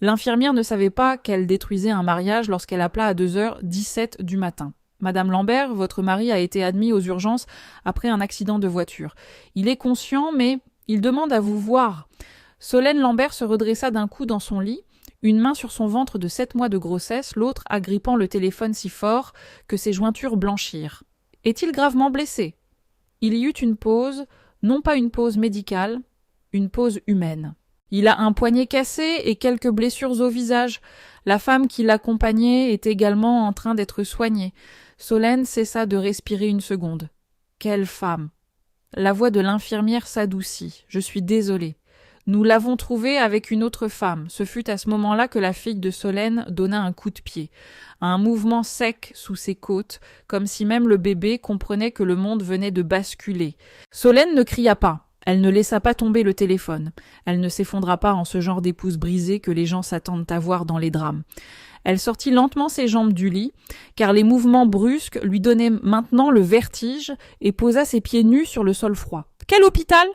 L'infirmière ne savait pas qu'elle détruisait un mariage lorsqu'elle appela à 2h17 du matin. Madame Lambert, votre mari a été admis aux urgences après un accident de voiture. Il est conscient, mais il demande à vous voir. Solène Lambert se redressa d'un coup dans son lit, une main sur son ventre de 7 mois de grossesse, l'autre agrippant le téléphone si fort que ses jointures blanchirent. Est-il gravement blessé? Il y eut une pause, non pas une pause médicale, une pause humaine. Il a un poignet cassé et quelques blessures au visage. La femme qui l'accompagnait est également en train d'être soignée. Solène cessa de respirer une seconde. Quelle femme! La voix de l'infirmière s'adoucit. Je suis désolée. Nous l'avons trouvée avec une autre femme. Ce fut à ce moment-là que la fille de Solène donna un coup de pied. Un mouvement sec sous ses côtes, comme si même le bébé comprenait que le monde venait de basculer. Solène ne cria pas. Elle ne laissa pas tomber le téléphone. Elle ne s'effondra pas en ce genre d'épouse brisée que les gens s'attendent à voir dans les drames. Elle sortit lentement ses jambes du lit, car les mouvements brusques lui donnaient maintenant le vertige, et posa ses pieds nus sur le sol froid. « Quel hôpital ?»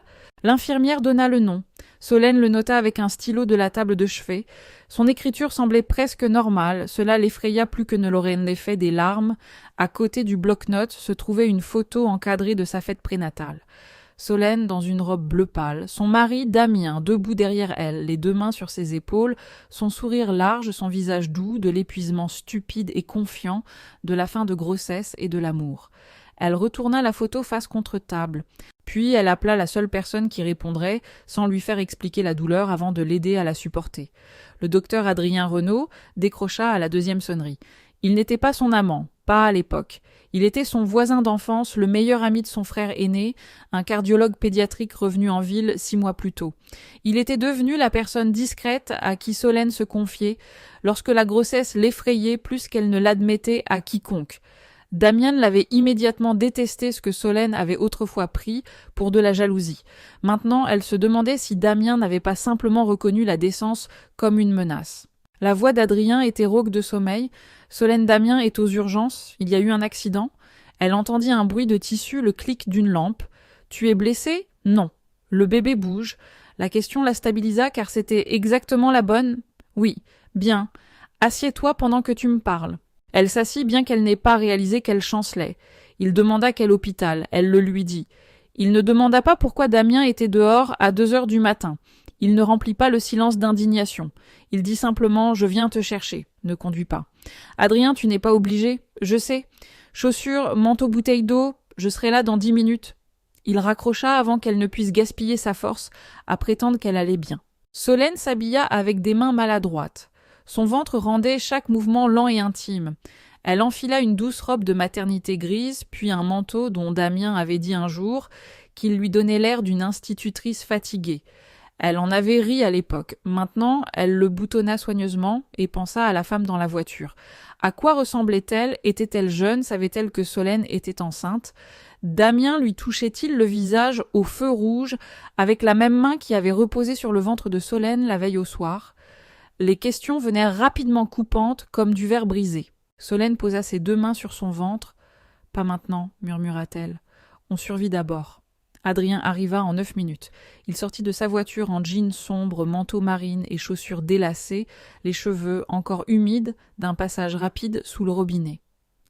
L'infirmière donna le nom. Solène le nota avec un stylo de la table de chevet. Son écriture semblait presque normale. Cela l'effraya plus que ne l'auraient en effet des larmes. À côté du bloc-notes se trouvait une photo encadrée de sa fête prénatale. Solène dans une robe bleu pâle, son mari Damien debout derrière elle, les deux mains sur ses épaules, son sourire large, son visage doux, de l'épuisement stupide et confiant, de la fin de grossesse et de l'amour. Elle retourna la photo face contre table, puis elle appela la seule personne qui répondrait, sans lui faire expliquer la douleur avant de l'aider à la supporter. Le docteur Adrien Renaud décrocha à la deuxième sonnerie. Il n'était pas son amant, pas à l'époque. Il était son voisin d'enfance, le meilleur ami de son frère aîné, un cardiologue pédiatrique revenu en ville 6 mois plus tôt. Il était devenu la personne discrète à qui Solène se confiait lorsque la grossesse l'effrayait plus qu'elle ne l'admettait à quiconque. Damien l'avait immédiatement détesté ce que Solène avait autrefois pris pour de la jalousie. Maintenant, elle se demandait si Damien n'avait pas simplement reconnu la décence comme une menace. La voix d'Adrien était rauque de sommeil. Solène Damien est aux urgences. Il y a eu un accident. Elle entendit un bruit de tissu, le clic d'une lampe. Tu es blessé? Non. Le bébé bouge. La question la stabilisa car c'était exactement la bonne. Oui. Bien. Assieds-toi pendant que tu me parles. Elle s'assit bien qu'elle n'ait pas réalisé qu'elle chancelait. Il demanda quel hôpital. Elle le lui dit. Il ne demanda pas pourquoi Damien était dehors à 2h du matin. Il ne remplit pas le silence d'indignation. Il dit simplement « Je viens te chercher ». Ne conduis pas. « Adrien, tu n'es pas obligé. Je sais. Chaussures, manteau, bouteille d'eau. Je serai là dans 10 minutes. » Il raccrocha avant qu'elle ne puisse gaspiller sa force à prétendre qu'elle allait bien. Solène s'habilla avec des mains maladroites. Son ventre rendait chaque mouvement lent et intime. Elle enfila une douce robe de maternité grise, puis un manteau dont Damien avait dit un jour qu'il lui donnait l'air d'une institutrice fatiguée. Elle en avait ri à l'époque. Maintenant, elle le boutonna soigneusement et pensa à la femme dans la voiture. À quoi ressemblait-elle? Était-elle jeune? Savait-elle que Solène était enceinte? Damien lui touchait-il le visage au feu rouge avec la même main qui avait reposé sur le ventre de Solène la veille au soir? Les questions venaient rapidement coupantes comme du verre brisé. Solène posa ses 2 mains sur son ventre. « Pas maintenant, murmura-t-elle. On survit d'abord. » Adrien arriva en 9 minutes. Il sortit de sa voiture en jean sombre, manteau marine et chaussures délacées, les cheveux encore humides d'un passage rapide sous le robinet.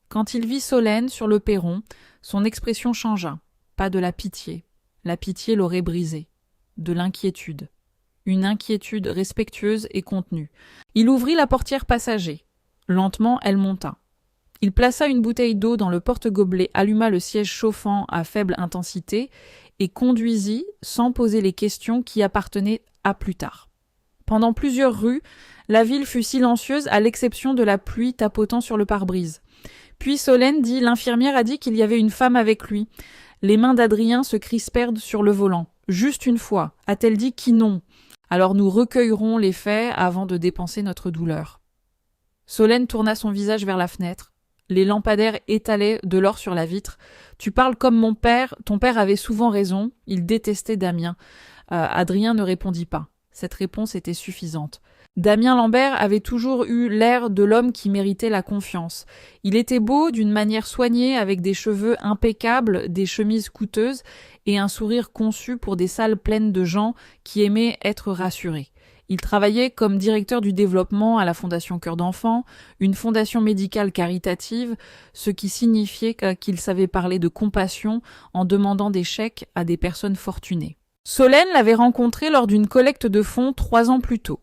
Quand il vit Solène sur le perron, son expression changea. Pas de la pitié. La pitié l'aurait brisé. De l'inquiétude. Une inquiétude respectueuse et contenue. Il ouvrit la portière passager. Lentement, elle monta. Il plaça une bouteille d'eau dans le porte-gobelet, alluma le siège chauffant à faible intensité et conduisit sans poser les questions qui appartenaient à plus tard. Pendant plusieurs rues, la ville fut silencieuse à l'exception de la pluie tapotant sur le pare-brise. Puis Solène dit « L'infirmière a dit qu'il y avait une femme avec lui. » Les mains d'Adrien se crispèrent sur le volant. « Juste une fois. A-t-elle dit qui non? Alors nous recueillerons les faits avant de dépenser notre douleur. » Solène tourna son visage vers la fenêtre. Les lampadaires étalaient de l'or sur la vitre. « Tu parles comme mon père. Ton père avait souvent raison. Il détestait Damien. » Adrien ne répondit pas. Cette réponse était suffisante. Damien Lambert avait toujours eu l'air de l'homme qui méritait la confiance. Il était beau d'une manière soignée, avec des cheveux impeccables, des chemises coûteuses et un sourire conçu pour des salles pleines de gens qui aimaient être rassurés. Il travaillait comme directeur du développement à la Fondation Cœur d'Enfant, une fondation médicale caritative, ce qui signifiait qu'il savait parler de compassion en demandant des chèques à des personnes fortunées. Solène l'avait rencontré lors d'une collecte de fonds 3 ans plus tôt.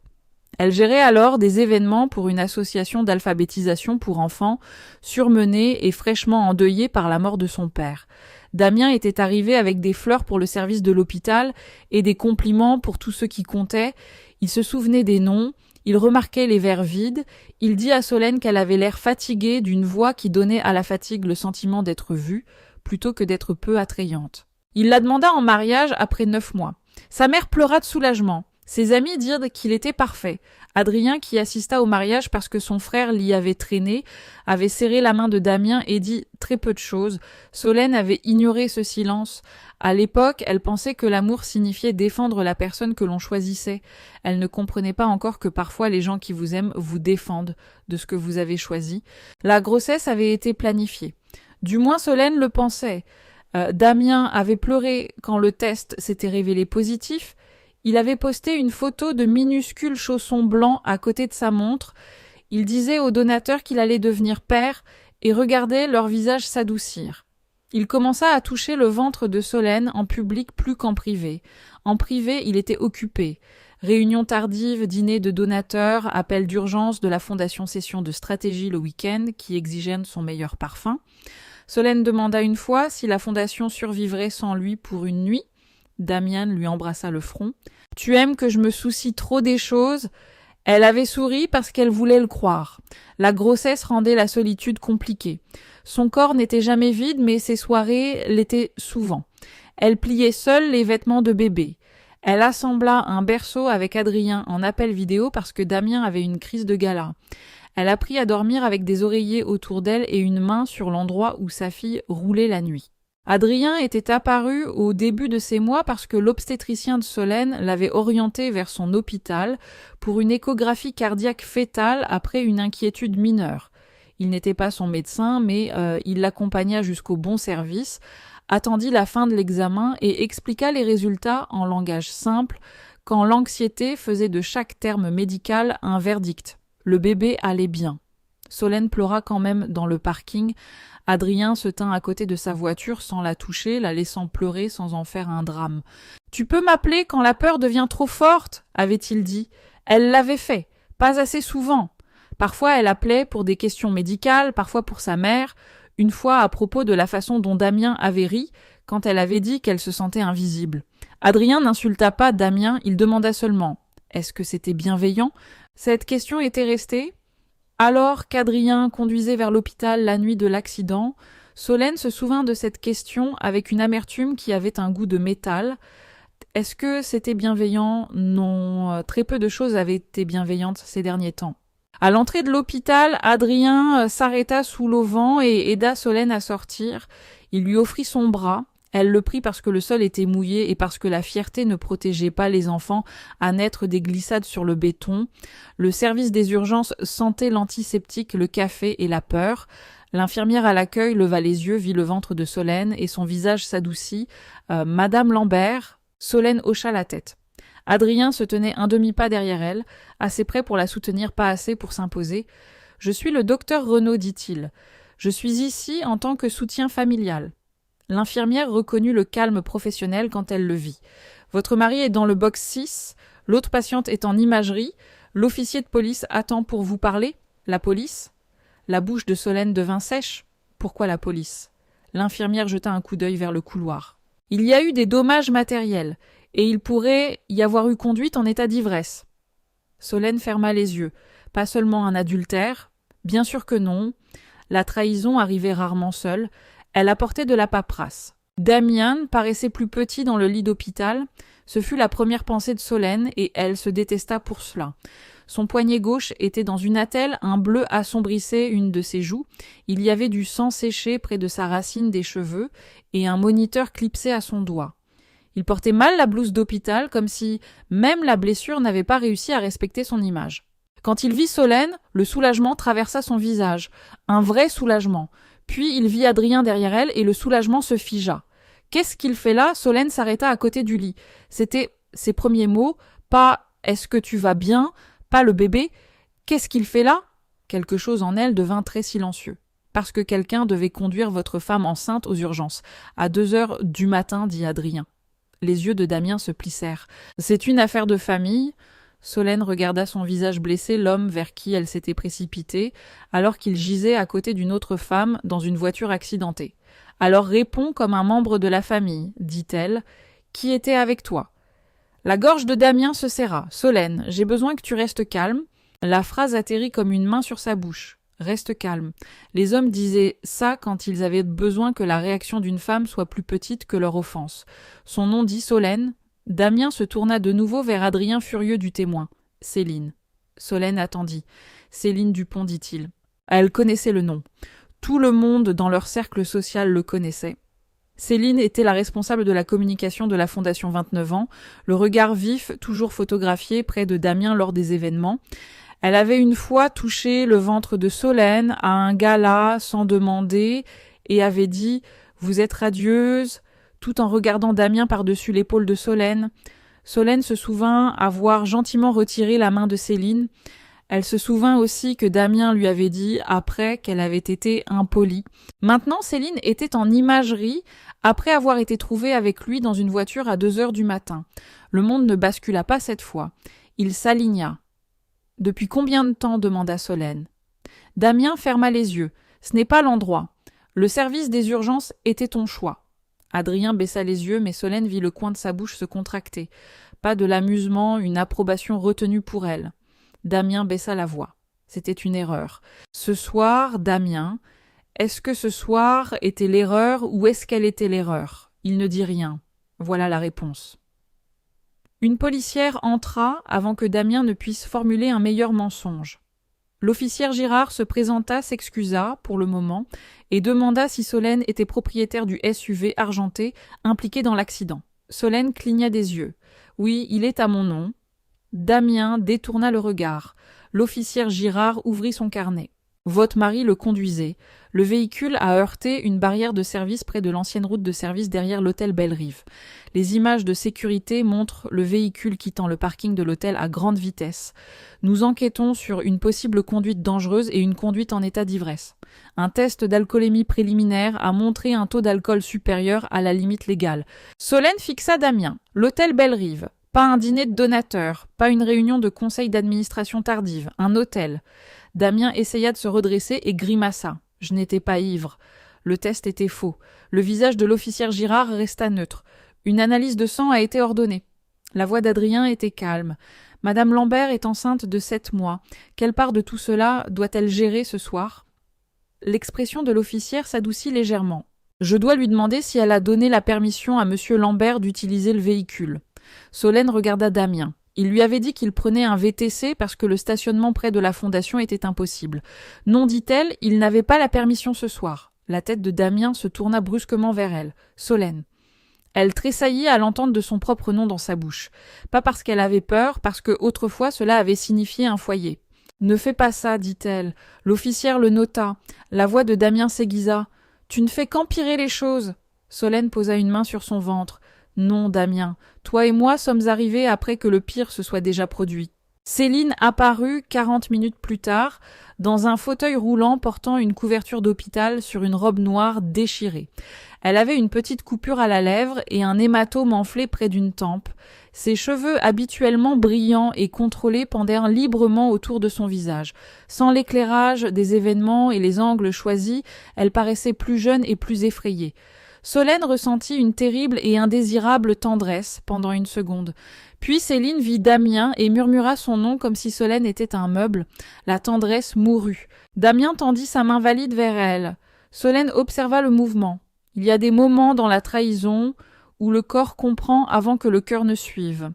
Elle gérait alors des événements pour une association d'alphabétisation pour enfants, surmenée et fraîchement endeuillée par la mort de son père. Damien était arrivé avec des fleurs pour le service de l'hôpital et des compliments pour tous ceux qui comptaient. Il se souvenait des noms, il remarquait les verres vides, il dit à Solène qu'elle avait l'air fatiguée d'une voix qui donnait à la fatigue le sentiment d'être vue, plutôt que d'être peu attrayante. Il la demanda en mariage après 9 mois. Sa mère pleura de soulagement. Ses amis dirent qu'il était parfait. Adrien, qui assista au mariage parce que son frère l'y avait traîné, avait serré la main de Damien et dit très peu de choses. Solène avait ignoré ce silence. À l'époque, elle pensait que l'amour signifiait défendre la personne que l'on choisissait. Elle ne comprenait pas encore que parfois les gens qui vous aiment vous défendent de ce que vous avez choisi. La grossesse avait été planifiée. Du moins Solène le pensait. Damien avait pleuré quand le test s'était révélé positif. Il avait posté une photo de minuscules chaussons blancs à côté de sa montre. Il disait aux donateurs qu'il allait devenir père et regardait leur visage s'adoucir. Il commença à toucher le ventre de Solène en public plus qu'en privé. En privé, il était occupé. Réunion tardive, dîner de donateurs, appel d'urgence de la Fondation Session de Stratégie le week-end qui exigeait son meilleur parfum. Solène demanda une fois si la Fondation survivrait sans lui pour une nuit. Damien lui embrassa le front. « Tu aimes que je me soucie trop des choses ?» Elle avait souri parce qu'elle voulait le croire. La grossesse rendait la solitude compliquée. Son corps n'était jamais vide, mais ses soirées l'étaient souvent. Elle pliait seule les vêtements de bébé. Elle assembla un berceau avec Adrien en appel vidéo parce que Damien avait une crise de gala. Elle apprit à dormir avec des oreillers autour d'elle et une main sur l'endroit où sa fille roulait la nuit. Adrien était apparu au début de ces mois parce que l'obstétricien de Solène l'avait orienté vers son hôpital pour une échographie cardiaque fœtale après une inquiétude mineure. Il n'était pas son médecin, mais il l'accompagna jusqu'au bon service, attendit la fin de l'examen et expliqua les résultats en langage simple quand l'anxiété faisait de chaque terme médical un verdict. Le bébé allait bien. Solène pleura quand même dans le parking. Adrien se tint à côté de sa voiture sans la toucher, la laissant pleurer sans en faire un drame. « Tu peux m'appeler quand la peur devient trop forte ?» avait-il dit. Elle l'avait fait, pas assez souvent. Parfois elle appelait pour des questions médicales, parfois pour sa mère, une fois à propos de la façon dont Damien avait ri quand elle avait dit qu'elle se sentait invisible. Adrien n'insulta pas Damien, il demanda seulement « Est-ce que c'était bienveillant ?» Cette question était restée. Alors qu'Adrien conduisait vers l'hôpital la nuit de l'accident, Solène se souvint de cette question avec une amertume qui avait un goût de métal. Est-ce que c'était bienveillant ? Non, très peu de choses avaient été bienveillantes ces derniers temps. À l'entrée de l'hôpital, Adrien s'arrêta sous l'auvent et aida Solène à sortir. Il lui offrit son bras. Elle le prit parce que le sol était mouillé et parce que la fierté ne protégeait pas les enfants à naître des glissades sur le béton. Le service des urgences sentait l'antiseptique, le café et la peur. L'infirmière à l'accueil leva les yeux, vit le ventre de Solène et son visage s'adoucit. Madame Lambert, Solène hocha la tête. Adrien se tenait un demi-pas derrière elle, assez près pour la soutenir, pas assez pour s'imposer. « Je suis le docteur Renaud, dit-il. Je suis ici en tant que soutien familial. » L'infirmière reconnut le calme professionnel quand elle le vit. « Votre mari est dans le box 6, l'autre patiente est en imagerie, l'officier de police attend pour vous parler. La police ?» La bouche de Solène devint sèche. « Pourquoi la police ?» L'infirmière jeta un coup d'œil vers le couloir. « Il y a eu des dommages matériels, et il pourrait y avoir eu conduite en état d'ivresse. » Solène ferma les yeux. Pas seulement un adultère. Bien sûr que non. La trahison arrivait rarement seule. Elle apportait de la paperasse. Damien paraissait plus petit dans le lit d'hôpital. Ce fut la première pensée de Solène et elle se détesta pour cela. Son poignet gauche était dans une attelle, un bleu assombrissait une de ses joues. Il y avait du sang séché près de sa racine des cheveux et un moniteur clipsé à son doigt. Il portait mal la blouse d'hôpital, comme si même la blessure n'avait pas réussi à respecter son image. Quand il vit Solène, le soulagement traversa son visage. Un vrai soulagement. Puis il vit Adrien derrière elle et le soulagement se figea. « Qu'est-ce qu'il fait là ?» Solène s'arrêta à côté du lit. C'était ses premiers mots, pas Est-ce que tu vas bien? Pas le bébé? Qu'est-ce qu'il fait là? Quelque chose en elle devint très silencieux. Parce que quelqu'un devait conduire votre femme enceinte aux urgences. À 2 heures du matin, dit Adrien. Les yeux de Damien se plissèrent. C'est une affaire de famille. Solène regarda son visage blessé, l'homme vers qui elle s'était précipitée, alors qu'il gisait à côté d'une autre femme dans une voiture accidentée. Alors réponds comme un membre de la famille, dit-elle. Qui était avec toi? La gorge de Damien se serra. Solène, j'ai besoin que tu restes calme. La phrase atterrit comme une main sur sa bouche. Reste calme. Les hommes disaient ça quand ils avaient besoin que la réaction d'une femme soit plus petite que leur offense. Son nom dit Solène. Damien se tourna de nouveau vers Adrien furieux du témoin. Céline. Solène attendit. Céline Dupont, dit-il. Elle connaissait le nom. Tout le monde dans leur cercle social le connaissait. Céline était la responsable de la communication de la Fondation 29 ans, le regard vif, toujours photographié près de Damien lors des événements. Elle avait une fois touché le ventre de Solène à un gala sans demander et avait dit « Vous êtes radieuse », tout en regardant Damien par-dessus l'épaule de Solène. Solène se souvint avoir gentiment retiré la main de Céline. Elle se souvint aussi que Damien lui avait dit après qu'elle avait été impolie. Maintenant, Céline était en imagerie après avoir été trouvée avec lui dans une voiture à 2 heures du matin. Le monde ne bascula pas cette fois. Il s'aligna. « Depuis combien de temps ?» demanda Solène. Damien ferma les yeux. « Ce n'est pas l'endroit. Le service des urgences était ton choix. » Adrien baissa les yeux, mais Solène vit le coin de sa bouche se contracter. Pas de l'amusement, une approbation retenue pour elle. Damien baissa la voix. C'était une erreur. Ce soir, Damien, est-ce que ce soir était l'erreur ou est-ce qu'elle était l'erreur? Il ne dit rien. Voilà la réponse. Une policière entra avant que Damien ne puisse formuler un meilleur mensonge. L'officière Girard se présenta, s'excusa, pour le moment, et demanda si Solène était propriétaire du SUV argenté impliqué dans l'accident. Solène cligna des yeux. « Oui, il est à mon nom. » Damien détourna le regard. L'officière Girard ouvrit son carnet. Votre mari le conduisait. Le véhicule a heurté une barrière de service près de l'ancienne route de service derrière l'hôtel Bellerive. Les images de sécurité montrent le véhicule quittant le parking de l'hôtel à grande vitesse. Nous enquêtons sur une possible conduite dangereuse et une conduite en état d'ivresse. Un test d'alcoolémie préliminaire a montré un taux d'alcool supérieur à la limite légale. Solène fixa Damien. L'hôtel Bellerive. Pas un dîner de donateurs, pas une réunion de conseil d'administration tardive, un hôtel. Damien essaya de se redresser et grimaça. Je n'étais pas ivre. Le test était faux. Le visage de l'officière Girard resta neutre. Une analyse de sang a été ordonnée. La voix d'Adrien était calme. Madame Lambert est enceinte de 7 mois. Quelle part de tout cela doit-elle gérer ce soir? L'expression de l'officière s'adoucit légèrement. Je dois lui demander si elle a donné la permission à monsieur Lambert d'utiliser le véhicule. Solène regarda Damien. Il lui avait dit qu'il prenait un VTC parce que le stationnement près de la fondation était impossible. Non, dit-elle, il n'avait pas la permission ce soir. La tête de Damien se tourna brusquement vers elle. Solène. Elle tressaillit à l'entente de son propre nom dans sa bouche. Pas parce qu'elle avait peur, parce que autrefois cela avait signifié un foyer. Ne fais pas ça, dit-elle. L'officière le nota. La voix de Damien s'aiguisa. Tu ne fais qu'empirer les choses. Solène posa une main sur son ventre. Non, Damien, toi et moi sommes arrivés après que le pire se soit déjà produit. Céline apparut 40 minutes plus tard, dans un fauteuil roulant portant une couverture d'hôpital sur une robe noire déchirée. Elle avait une petite coupure à la lèvre et un hématome enflé près d'une tempe. Ses cheveux habituellement brillants et contrôlés pendaient librement autour de son visage. Sans l'éclairage des événements et les angles choisis, elle paraissait plus jeune et plus effrayée. Solène ressentit une terrible et indésirable tendresse pendant une seconde. Puis Céline vit Damien et murmura son nom comme si Solène était un meuble. La tendresse mourut. Damien tendit sa main valide vers elle. Solène observa le mouvement. Il y a des moments dans la trahison où le corps comprend avant que le cœur ne suive.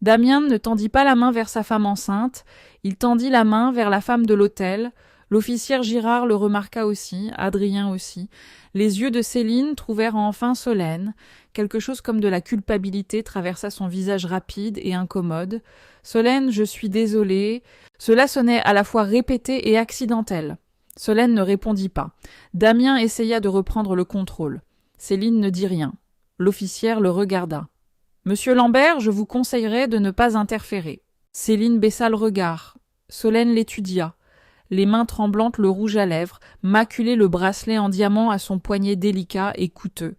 Damien ne tendit pas la main vers sa femme enceinte, il tendit la main vers la femme de l'hôtel. L'officière Girard le remarqua aussi, Adrien aussi. Les yeux de Céline trouvèrent enfin Solène. Quelque chose comme de la culpabilité traversa son visage rapide et incommode. « Solène, je suis désolée. » Cela sonnait à la fois répété et accidentel. Solène ne répondit pas. Damien essaya de reprendre le contrôle. Céline ne dit rien. L'officière le regarda. « Monsieur Lambert, je vous conseillerais de ne pas interférer. » Céline baissa le regard. Solène l'étudia. Les mains tremblantes, le rouge à lèvres, maculait le bracelet en diamant à son poignet délicat et coûteux.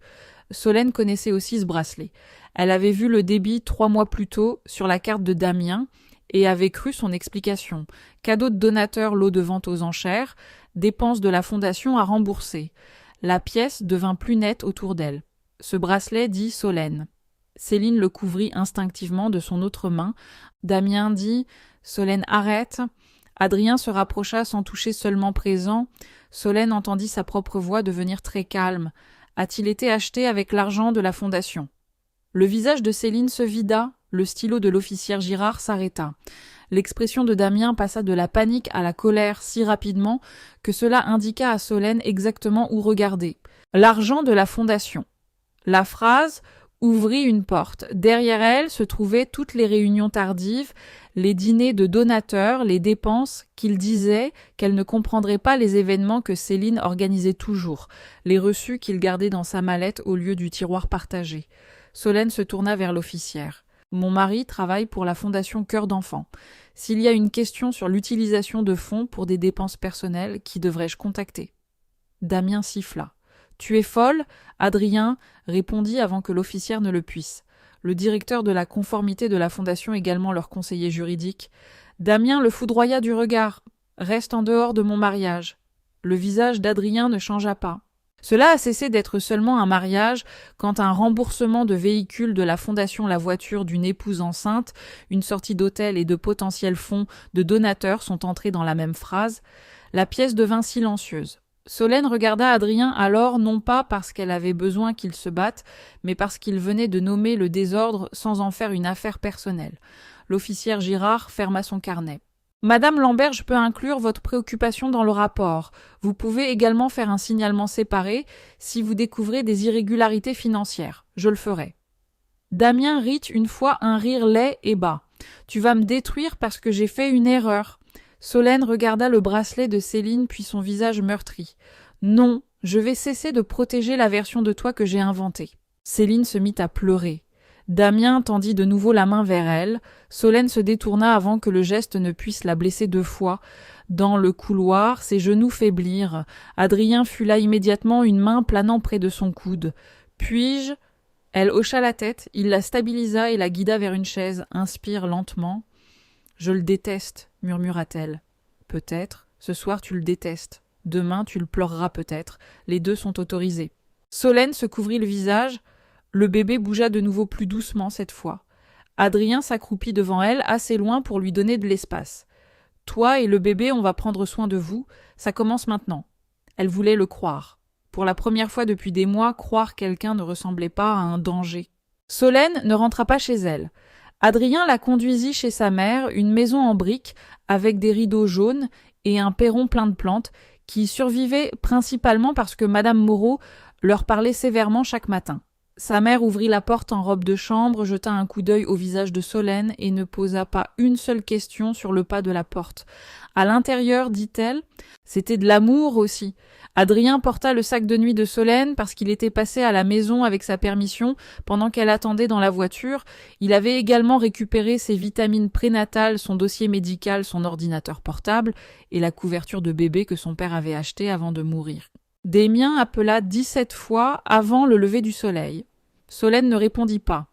Solène connaissait aussi ce bracelet. Elle avait vu le débit 3 mois plus tôt sur la carte de Damien et avait cru son explication. Cadeau de donateur, lot de vente aux enchères, dépenses de la fondation à rembourser. La pièce devint plus nette autour d'elle. Ce bracelet dit Solène. Céline le couvrit instinctivement de son autre main. Damien dit « Solène, arrête !» Adrien se rapprocha sans toucher seulement présent. Solène entendit sa propre voix devenir très calme. A-t-il été acheté avec l'argent de la fondation? Le visage de Céline se vida, le stylo de l'officière Girard s'arrêta. L'expression de Damien passa de la panique à la colère si rapidement que cela indiqua à Solène exactement où regarder. L'argent de la fondation. La phrase ouvrit une porte. Derrière elle se trouvaient toutes les réunions tardives, les dîners de donateurs, les dépenses qu'il disait qu'elle ne comprendrait pas les événements que Céline organisait toujours, les reçus qu'il gardait dans sa mallette au lieu du tiroir partagé. Solène se tourna vers l'officière. « Mon mari travaille pour la fondation Cœur d'enfant. S'il y a une question sur l'utilisation de fonds pour des dépenses personnelles, qui devrais-je contacter ?» Damien siffla. « Tu es folle ?» Adrien répondit avant que l'officière ne le puisse. Le directeur de la conformité de la fondation, également leur conseiller juridique. Damien le foudroya du regard. « Reste en dehors de mon mariage. » Le visage d'Adrien ne changea pas. Cela a cessé d'être seulement un mariage quand un remboursement de véhicule de la fondation La Voiture d'une épouse enceinte, une sortie d'hôtel et de potentiels fonds de donateurs sont entrés dans la même phrase. La pièce devint silencieuse. Solène regarda Adrien alors non pas parce qu'elle avait besoin qu'il se batte, mais parce qu'il venait de nommer le désordre sans en faire une affaire personnelle. L'officière Girard ferma son carnet. Madame Lambert, je peux inclure votre préoccupation dans le rapport. Vous pouvez également faire un signalement séparé si vous découvrez des irrégularités financières. Je le ferai. Damien rit une fois un rire laid et bas. Tu vas me détruire parce que j'ai fait une erreur. Solène regarda le bracelet de Céline puis son visage meurtri. Non, je vais cesser de protéger la version de toi que j'ai inventée. Céline se mit à pleurer. Damien tendit de nouveau la main vers elle. Solène se détourna avant que le geste ne puisse la blesser 2 fois. Dans le couloir, ses genoux faiblirent. Adrien fula immédiatement, une main planant près de son coude. « Puis-je » Elle hocha la tête, il la stabilisa et la guida vers une chaise. « Inspire lentement. »« Je le déteste, » murmura-t-elle. « Peut-être. Ce soir tu le détestes. Demain tu le pleureras peut-être. Les 2 sont autorisés. » Solène se couvrit le visage. Le bébé bougea de nouveau plus doucement cette fois. Adrien s'accroupit devant elle, assez loin pour lui donner de l'espace. « Toi et le bébé, on va prendre soin de vous. Ça commence maintenant. » Elle voulait le croire. Pour la première fois depuis des mois, croire quelqu'un ne ressemblait pas à un danger. Solène ne rentra pas chez elle. Adrien la conduisit chez sa mère, une maison en briques, avec des rideaux jaunes et un perron plein de plantes, qui survivaient principalement parce que Madame Moreau leur parlait sévèrement chaque matin. Sa mère ouvrit la porte en robe de chambre, jeta un coup d'œil au visage de Solène et ne posa pas une seule question sur le pas de la porte. À l'intérieur, dit-elle, c'était de l'amour aussi. Adrien porta le sac de nuit de Solène parce qu'il était passé à la maison avec sa permission pendant qu'elle attendait dans la voiture. Il avait également récupéré ses vitamines prénatales, son dossier médical, son ordinateur portable et la couverture de bébé que son père avait achetée avant de mourir. Damien appela 17 fois avant le lever du soleil. Solène ne répondit pas.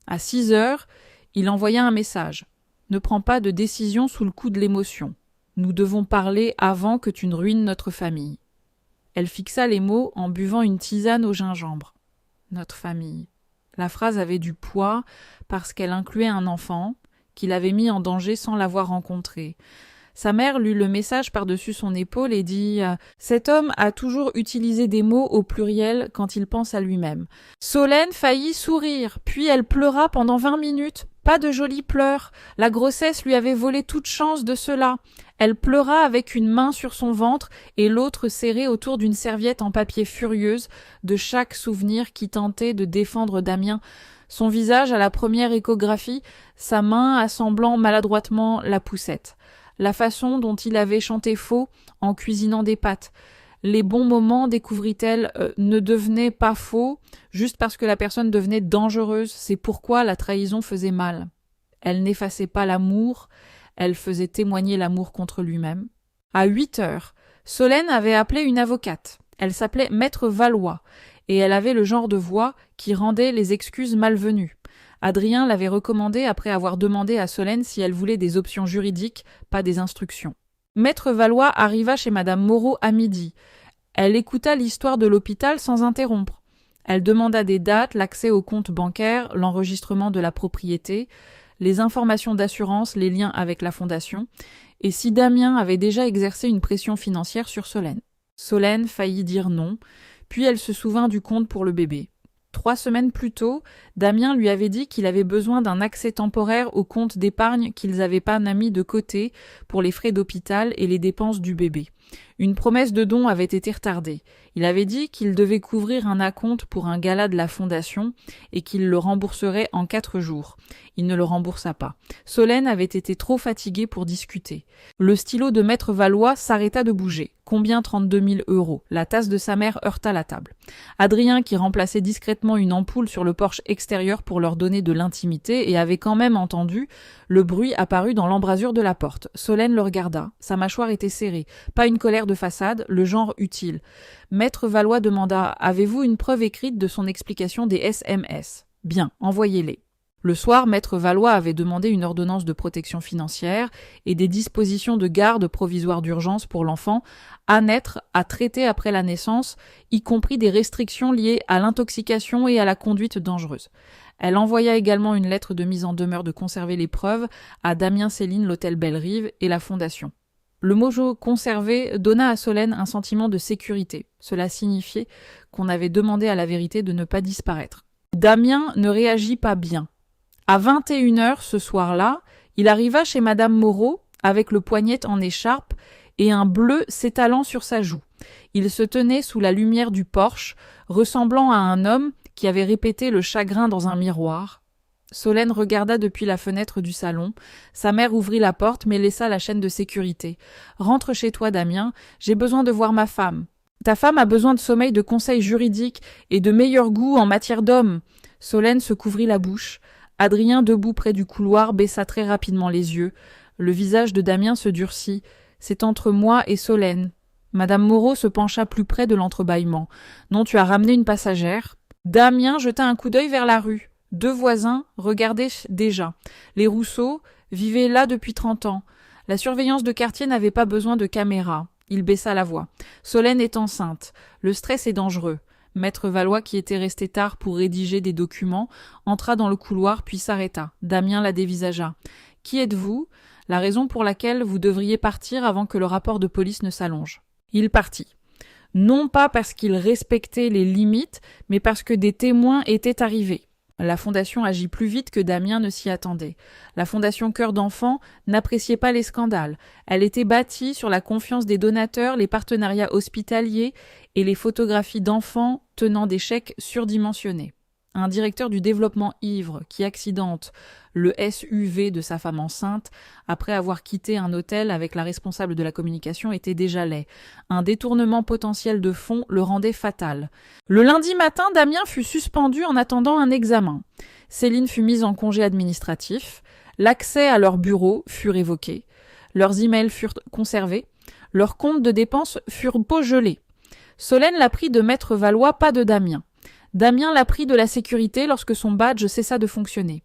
À 6 heures, il envoya un message. « Ne prends pas de décision sous le coup de l'émotion. Nous devons parler avant que tu ne ruines notre famille. » Elle fixa les mots en buvant une tisane au gingembre. « Notre famille. » La phrase avait du poids parce qu'elle incluait un enfant qu'il avait mis en danger sans l'avoir rencontré. Sa mère lut le message par-dessus son épaule et dit « Cet homme a toujours utilisé des mots au pluriel quand il pense à lui-même. » Solène faillit sourire, puis elle pleura pendant 20 minutes. Pas de jolis pleurs. La grossesse lui avait volé toute chance de cela. Elle pleura avec une main sur son ventre et l'autre serrée autour d'une serviette en papier furieuse de chaque souvenir qui tentait de défendre Damien. Son visage à la première échographie, sa main assemblant maladroitement la poussette. La façon dont il avait chanté faux en cuisinant des pâtes. Les bons moments, découvrit-elle, ne devenaient pas faux juste parce que la personne devenait dangereuse. C'est pourquoi la trahison faisait mal. Elle n'effaçait pas l'amour, elle faisait témoigner l'amour contre lui-même. À 8 heures, Solène avait appelé une avocate. Elle s'appelait Maître Valois, et elle avait le genre de voix qui rendait les excuses malvenues. Adrien l'avait recommandée après avoir demandé à Solène si elle voulait des options juridiques, pas des instructions. Maître Valois arriva chez madame Moreau à midi. Elle écouta l'histoire de l'hôpital sans interrompre. Elle demanda des dates, l'accès aux comptes bancaires, l'enregistrement de la propriété, les informations d'assurance, les liens avec la fondation, et si Damien avait déjà exercé une pression financière sur Solène. Solène faillit dire non, puis elle se souvint du compte pour le bébé. 3 semaines plus tôt, Damien lui avait dit qu'il avait besoin d'un accès temporaire au compte d'épargne qu'ils avaient pas mis de côté pour les frais d'hôpital et les dépenses du bébé. Une promesse de don avait été retardée. Il avait dit qu'il devait couvrir un acompte pour un gala de la fondation et qu'il le rembourserait en 4 jours. Il ne le remboursa pas. Solène avait été trop fatiguée pour discuter. Le stylo de Maître Valois s'arrêta de bouger. Combien 32 000 €. La tasse de sa mère heurta la table. Adrien, qui remplaçait discrètement une ampoule sur le porche extérieur pour leur donner de l'intimité et avait quand même entendu le bruit apparu dans l'embrasure de la porte. Solène le regarda. Sa mâchoire était serrée. Pas une colère de façade, le genre utile. Maître Valois demanda « Avez-vous une preuve écrite de son explication des SMS ?»« Bien, envoyez-les. » Le soir, Maître Valois avait demandé une ordonnance de protection financière et des dispositions de garde provisoire d'urgence pour l'enfant à naître, à traiter après la naissance, y compris des restrictions liées à l'intoxication et à la conduite dangereuse. Elle envoya également une lettre de mise en demeure de conserver les preuves à Damien Céline, l'hôtel Belle-Rive et la Fondation. Le mot « conserver » donna à Solène un sentiment de sécurité. Cela signifiait qu'on avait demandé à la vérité de ne pas disparaître. Damien ne réagit pas bien. À 21h ce soir-là, il arriva chez madame Moreau avec le poignet en écharpe et un bleu s'étalant sur sa joue. Il se tenait sous la lumière du porche, ressemblant à un homme qui avait répété le chagrin dans un miroir. Solène regarda depuis la fenêtre du salon. Sa mère ouvrit la porte mais laissa la chaîne de sécurité. « Rentre chez toi, Damien, j'ai besoin de voir ma femme. »« Ta femme a besoin de sommeil, de conseils juridiques et de meilleur goût en matière d'homme. » Solène se couvrit la bouche. Adrien, debout près du couloir, baissa très rapidement les yeux. Le visage de Damien se durcit. « C'est entre moi et Solène. » Madame Moreau se pencha plus près de l'entrebâillement. « Non, tu as ramené une passagère. » Damien jeta un coup d'œil vers la rue. 2 voisins regardaient déjà. Les Rousseau vivaient là depuis 30 ans. La surveillance de quartier n'avait pas besoin de caméra. Il baissa la voix. « Solène est enceinte. Le stress est dangereux. » Maître Valois, qui était resté tard pour rédiger des documents, entra dans le couloir puis s'arrêta. Damien la dévisagea. « Qui êtes-vous ? La raison pour laquelle vous devriez partir avant que le rapport de police ne s'allonge. » Il partit. Non pas parce qu'il respectait les limites, mais parce que des témoins étaient arrivés. La Fondation agit plus vite que Damien ne s'y attendait. La Fondation Cœur d'Enfant n'appréciait pas les scandales. Elle était bâtie sur la confiance des donateurs, les partenariats hospitaliers et les photographies d'enfants tenant des chèques surdimensionnés. Un directeur du développement ivre qui accidente le SUV de sa femme enceinte après avoir quitté un hôtel avec la responsable de la communication était déjà laid. Un détournement potentiel de fonds le rendait fatal. Le lundi matin, Damien fut suspendu en attendant un examen. Céline fut mise en congé administratif. L'accès à leur bureau fut révoqué. Leurs emails furent conservés. Leurs comptes de dépenses furent gelés. Solène l'apprit de Maître Valois, pas de Damien. Damien l'apprit de la sécurité lorsque son badge cessa de fonctionner.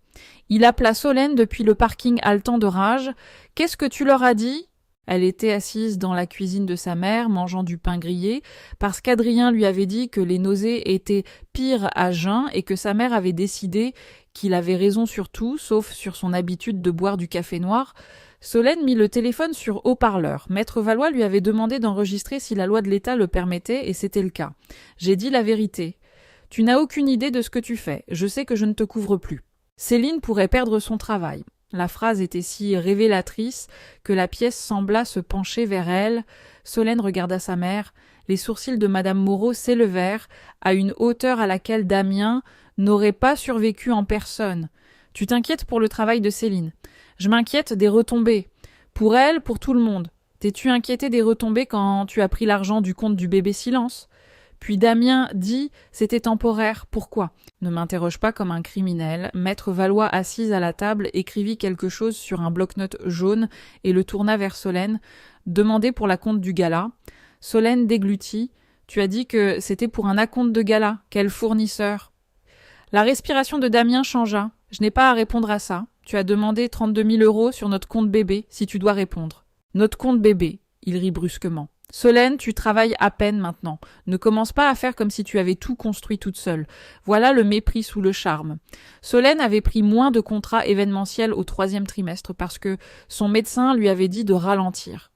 Il appela Solène depuis le parking haletant de rage. « Qu'est-ce que tu leur as dit ?» Elle était assise dans la cuisine de sa mère, mangeant du pain grillé, parce qu'Adrien lui avait dit que les nausées étaient pires à jeun et que sa mère avait décidé qu'il avait raison sur tout, sauf sur son habitude de boire du café noir. Solène mit le téléphone sur haut-parleur. Maître Valois lui avait demandé d'enregistrer si la loi de l'État le permettait, et c'était le cas. « J'ai dit la vérité. Tu n'as aucune idée de ce que tu fais. Je sais que je ne te couvre plus. » Céline pourrait perdre son travail. La phrase était si révélatrice que la pièce sembla se pencher vers elle. Solène regarda sa mère. Les sourcils de madame Moreau s'élevèrent à une hauteur à laquelle Damien n'aurait pas survécu en personne. « Tu t'inquiètes pour le travail de Céline. Je m'inquiète des retombées. Pour elle, pour tout le monde. T'es-tu inquiété des retombées quand tu as pris l'argent du compte du bébé Silence ? Puis Damien dit « C'était temporaire, pourquoi ?» Ne m'interroge pas comme un criminel. Maître Valois, assise à la table, écrivit quelque chose sur un bloc-notes jaune et le tourna vers Solène. « Demandez pour l'acompte du gala. » Solène déglutit. « Tu as dit que c'était pour un acompte de gala. Quel fournisseur ?» La respiration de Damien changea. « Je n'ai pas à répondre à ça. Tu as demandé 32 000 € sur notre compte bébé, si tu dois répondre. »« Notre compte bébé. » Il rit brusquement. « Solène, tu travailles à peine maintenant. Ne commence pas à faire comme si tu avais tout construit toute seule. Voilà le mépris sous le charme. » Solène avait pris moins de contrats événementiels au 3e trimestre parce que son médecin lui avait dit de ralentir.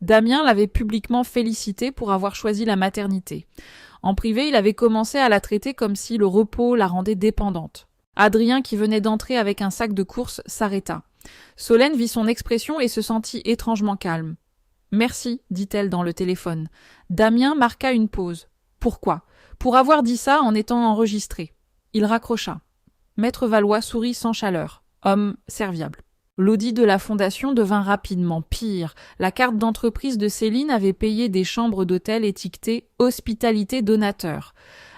Damien l'avait publiquement félicité pour avoir choisi la maternité. En privé, il avait commencé à la traiter comme si le repos la rendait dépendante. Adrien, qui venait d'entrer avec un sac de courses, s'arrêta. Solène vit son expression et se sentit étrangement calme. « Merci, dit-elle dans le téléphone. » Damien marqua une pause. « Pourquoi ? » ?»« Pour avoir dit ça en étant enregistré. » Il raccrocha. Maître Valois sourit sans chaleur. Homme serviable. L'audit de la fondation devint rapidement pire. La carte d'entreprise de Céline avait payé des chambres d'hôtel étiquetées « Hospitalité donateur ».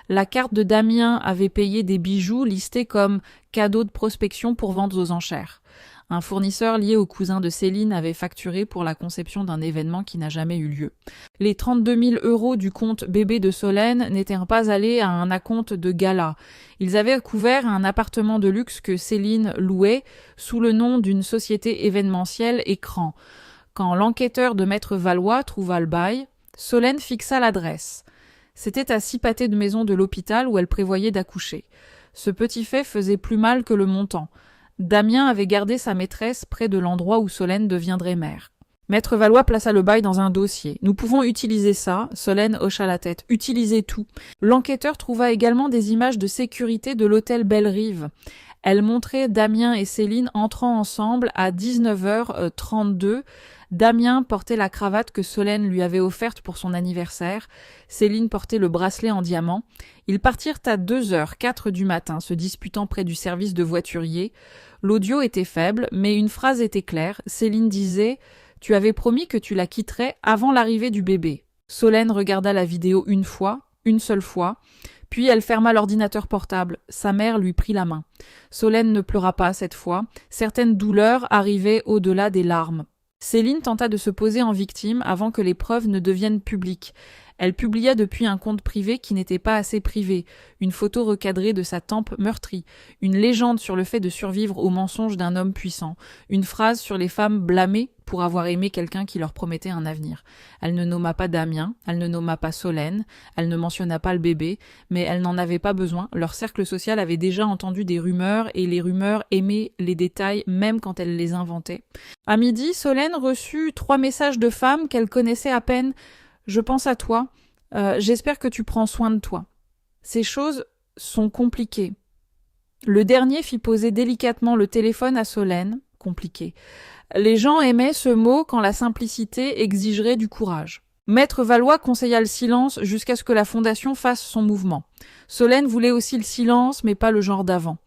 La carte de Damien avait payé des bijoux listés comme « cadeau de prospection pour vente aux enchères ». Un fournisseur lié au cousin de Céline avait facturé pour la conception d'un événement qui n'a jamais eu lieu. Les 32 000 € du compte bébé de Solène n'étaient pas allés à un acompte de gala. Ils avaient couvert un appartement de luxe que Céline louait sous le nom d'une société événementielle Écran. Quand l'enquêteur de Maître Valois trouva le bail, Solène fixa l'adresse. C'était à 6 pâtés de maison de l'hôpital où elle prévoyait d'accoucher. Ce petit fait faisait plus mal que le montant. Damien avait gardé sa maîtresse près de l'endroit où Solène deviendrait mère. Maître Valois plaça le bail dans un dossier. « Nous pouvons utiliser ça », Solène hocha la tête. « Utilisez tout ». L'enquêteur trouva également des images de sécurité de l'hôtel Belle-Rive. Elle montrait Damien et Céline entrant ensemble à 19h32. Damien portait la cravate que Solène lui avait offerte pour son anniversaire. Céline portait le bracelet en diamant. Ils partirent à 2h04 du matin, se disputant près du service de voiturier. L'audio était faible, mais une phrase était claire. Céline disait « Tu avais promis que tu la quitterais avant l'arrivée du bébé ». Solène regarda la vidéo une seule fois, puis elle ferma l'ordinateur portable. Sa mère lui prit la main. Solène ne pleura pas cette fois. Certaines douleurs arrivaient au-delà des larmes. Céline tenta de se poser en victime avant que les preuves ne deviennent publiques. Elle publia depuis un compte privé qui n'était pas assez privé, une photo recadrée de sa tempe meurtrie, une légende sur le fait de survivre aux mensonges d'un homme puissant, une phrase sur les femmes blâmées pour avoir aimé quelqu'un qui leur promettait un avenir. Elle ne nomma pas Damien, elle ne nomma pas Solène, elle ne mentionna pas le bébé, mais elle n'en avait pas besoin. Leur cercle social avait déjà entendu des rumeurs et les rumeurs aimaient les détails même quand elle les inventait. À midi, Solène reçut 3 messages de femmes qu'elle connaissait à peine. « Je pense à toi. J'espère que tu prends soin de toi. » Ces choses sont compliquées. Le dernier fit poser délicatement le téléphone à Solène. Compliqué. Les gens aimaient ce mot quand la simplicité exigerait du courage. Maître Valois conseilla le silence jusqu'à ce que la fondation fasse son mouvement. Solène voulait aussi le silence, mais pas le genre d'avant.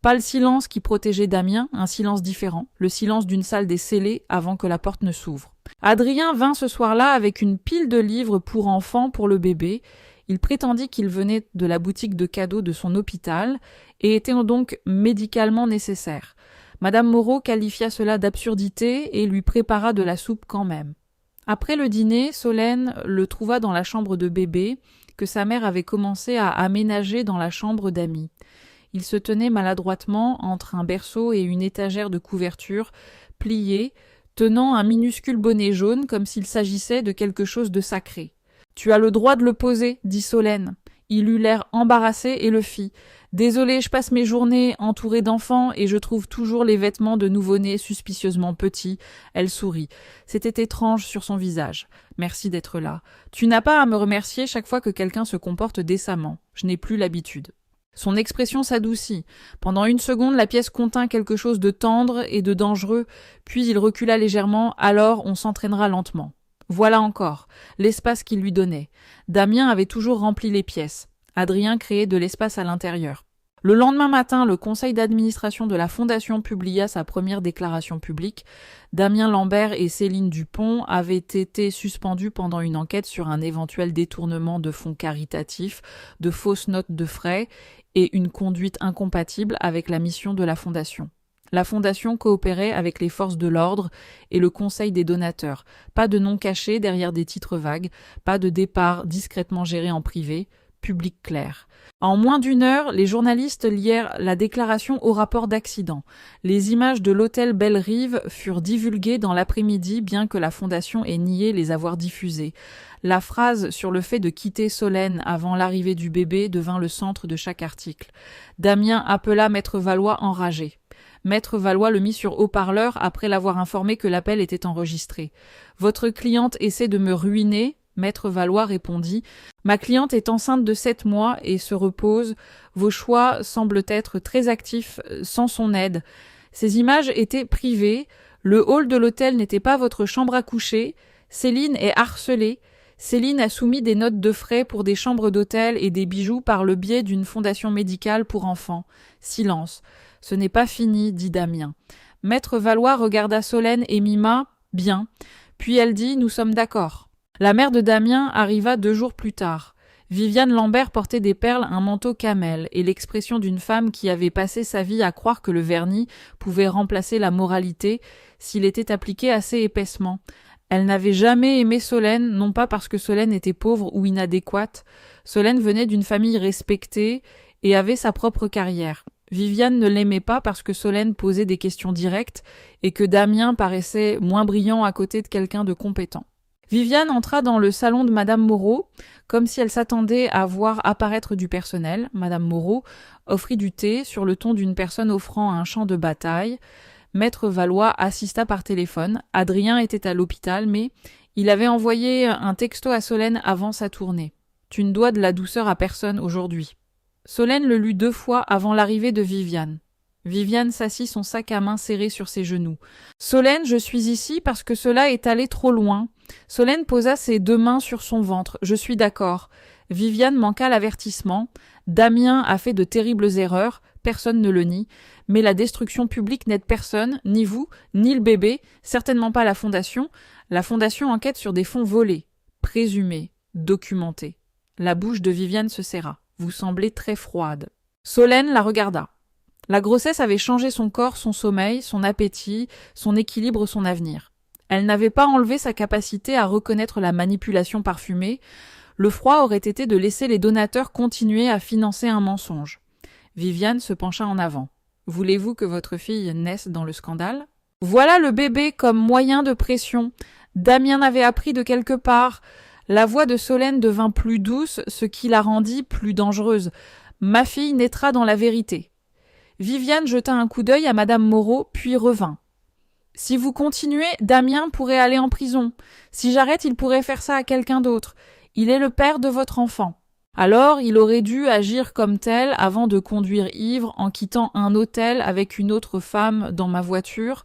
Pas le silence qui protégeait Damien, un silence différent, le silence d'une salle des scellés avant que la porte ne s'ouvre. Adrien vint ce soir-là avec une pile de livres pour enfants pour le bébé. Il prétendit qu'il venait de la boutique de cadeaux de son hôpital et était donc médicalement nécessaire. Madame Moreau qualifia cela d'absurdité et lui prépara de la soupe quand même. Après le dîner, Solène le trouva dans la chambre de bébé que sa mère avait commencé à aménager dans la chambre d'amis. Il se tenait maladroitement entre un berceau et une étagère de couverture, pliée, tenant un minuscule bonnet jaune comme s'il s'agissait de quelque chose de sacré. « Tu as le droit de le poser, » dit Solène. Il eut l'air embarrassé et le fit. « Désolé, je passe mes journées entourée d'enfants et je trouve toujours les vêtements de nouveau-nés suspicieusement petits. » Elle sourit. C'était étrange sur son visage. « Merci d'être là. Tu n'as pas à me remercier chaque fois que quelqu'un se comporte décemment. Je n'ai plus l'habitude. » Son expression s'adoucit. Pendant une seconde, la pièce contint quelque chose de tendre et de dangereux, puis il recula légèrement. « Alors, on s'entraînera lentement. » Voilà encore, l'espace qu'il lui donnait. Damien avait toujours rempli les pièces. Adrien créait de l'espace à l'intérieur. Le lendemain matin, le conseil d'administration de la Fondation publia sa première déclaration publique. Damien Lambert et Céline Dupont avaient été suspendus pendant une enquête sur un éventuel détournement de fonds caritatifs, de fausses notes de frais et une conduite incompatible avec la mission de la Fondation. La Fondation coopérait avec les forces de l'ordre et le conseil des donateurs. Pas de noms cachés derrière des titres vagues, pas de départ discrètement géré en privé, public clair. En moins d'une heure, les journalistes lièrent la déclaration au rapport d'accident. Les images de l'hôtel Belle-Rive furent divulguées dans l'après-midi, bien que la Fondation ait nié les avoir diffusées. La phrase sur le fait de quitter Solène avant l'arrivée du bébé devint le centre de chaque article. Damien appela Maître Valois enragé. Maître Valois le mit sur haut-parleur après l'avoir informé que l'appel était enregistré. « Votre cliente essaie de me ruiner ?» Maître Valois répondit « Ma cliente est enceinte de 7 mois et se repose. Vos choix semblent être très actifs sans son aide. Ces images étaient privées. Le hall de l'hôtel n'était pas votre chambre à coucher. Céline est harcelée. Céline a soumis des notes de frais pour des chambres d'hôtel et des bijoux par le biais d'une fondation médicale pour enfants. Silence. Ce n'est pas fini, dit Damien. Maître Valois regarda Solène et mima « Bien ». Puis elle dit « Nous sommes d'accord ». La mère de Damien arriva 2 jours plus tard. Viviane Lambert portait des perles, un manteau camel, et l'expression d'une femme qui avait passé sa vie à croire que le vernis pouvait remplacer la moralité s'il était appliqué assez épaissement. Elle n'avait jamais aimé Solène, non pas parce que Solène était pauvre ou inadéquate. Solène venait d'une famille respectée et avait sa propre carrière. Viviane ne l'aimait pas parce que Solène posait des questions directes et que Damien paraissait moins brillant à côté de quelqu'un de compétent. Viviane entra dans le salon de Madame Moreau, comme si elle s'attendait à voir apparaître du personnel. Madame Moreau offrit du thé sur le ton d'une personne offrant un champ de bataille. Maître Valois assista par téléphone. Adrien était à l'hôpital, mais il avait envoyé un texto à Solène avant sa tournée. « Tu ne dois de la douceur à personne aujourd'hui. » Solène le lut 2 fois avant l'arrivée de Viviane. Viviane s'assit, son sac à main serré sur ses genoux. « Solène, je suis ici parce que cela est allé trop loin. » Solène posa ses 2 mains sur son ventre. « Je suis d'accord. » Viviane manqua l'avertissement. Damien a fait de terribles erreurs, personne ne le nie, mais la destruction publique n'aide personne, ni vous, ni le bébé, certainement pas la Fondation. La Fondation enquête sur des fonds volés, présumés, documentés. La bouche de Viviane se serra. « Vous semblez très froide. » Solène la regarda. La grossesse avait changé son corps, son sommeil, son appétit, son équilibre, son avenir. Elle n'avait pas enlevé sa capacité à reconnaître la manipulation parfumée. Le froid aurait été de laisser les donateurs continuer à financer un mensonge. Viviane se pencha en avant. « Voulez-vous que votre fille naisse dans le scandale ?»« Voilà le bébé comme moyen de pression. Damien avait appris de quelque part. » La voix de Solène devint plus douce, ce qui la rendit plus dangereuse. « Ma fille naîtra dans la vérité. » Viviane jeta un coup d'œil à Madame Moreau, puis revint. « Si vous continuez, Damien pourrait aller en prison. Si j'arrête, il pourrait faire ça à quelqu'un d'autre. Il est le père de votre enfant. Alors, il aurait dû agir comme tel avant de conduire ivre en quittant un hôtel avec une autre femme dans ma voiture. »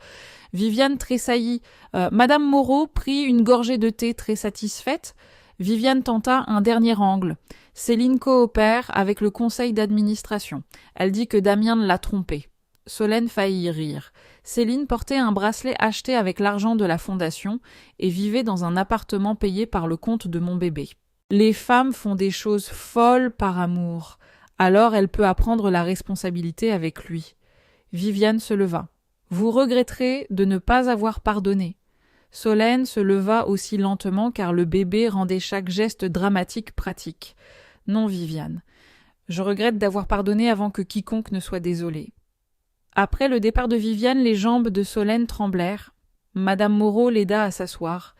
Viviane tressaillit. Madame Moreau prit une gorgée de thé très satisfaite. Viviane tenta un dernier angle. Céline coopère avec le conseil d'administration. Elle dit que Damien l'a trompée. Solène faillit rire. Céline portait un bracelet acheté avec l'argent de la Fondation et vivait dans un appartement payé par le compte de mon bébé. Les femmes font des choses folles par amour. Alors elle peut apprendre la responsabilité avec lui. Viviane se leva. Vous regretterez de ne pas avoir pardonné. Solène se leva aussi lentement car le bébé rendait chaque geste dramatique pratique. Non, Viviane. Je regrette d'avoir pardonné avant que quiconque ne soit désolé. Après le départ de Viviane, les jambes de Solène tremblèrent. Madame Moreau l'aida à s'asseoir.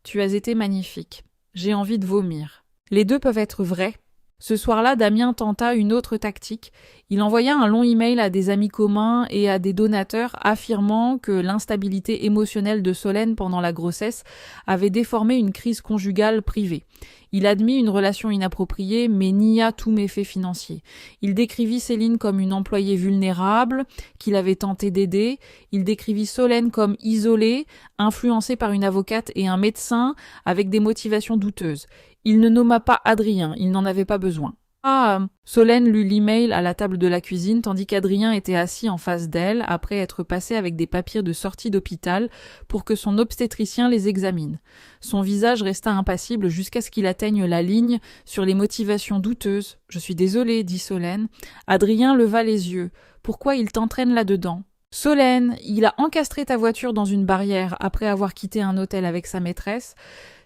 Tu as été magnifique. J'ai envie de vomir. Les 2 peuvent être vrais. Ce soir-là, Damien tenta une autre tactique. Il envoya un long email à des amis communs et à des donateurs affirmant que l'instabilité émotionnelle de Solène pendant la grossesse avait déformé une crise conjugale privée. Il admit une relation inappropriée, mais nia tout méfait financier. Il décrivit Céline comme une employée vulnérable, qu'il avait tenté d'aider. Il décrivit Solène comme isolée, influencée par une avocate et un médecin, avec des motivations douteuses. Il ne nomma pas Adrien, il n'en avait pas besoin. Ah, Solène lut l'email à la table de la cuisine tandis qu'Adrien était assis en face d'elle après être passé avec des papiers de sortie d'hôpital pour que son obstétricien les examine. Son visage resta impassible jusqu'à ce qu'il atteigne la ligne sur les motivations douteuses. « Je suis désolée, dit Solène. » Adrien leva les yeux. « Pourquoi il t'entraîne là-dedans ?»« Solène, il a encastré ta voiture dans une barrière après avoir quitté un hôtel avec sa maîtresse.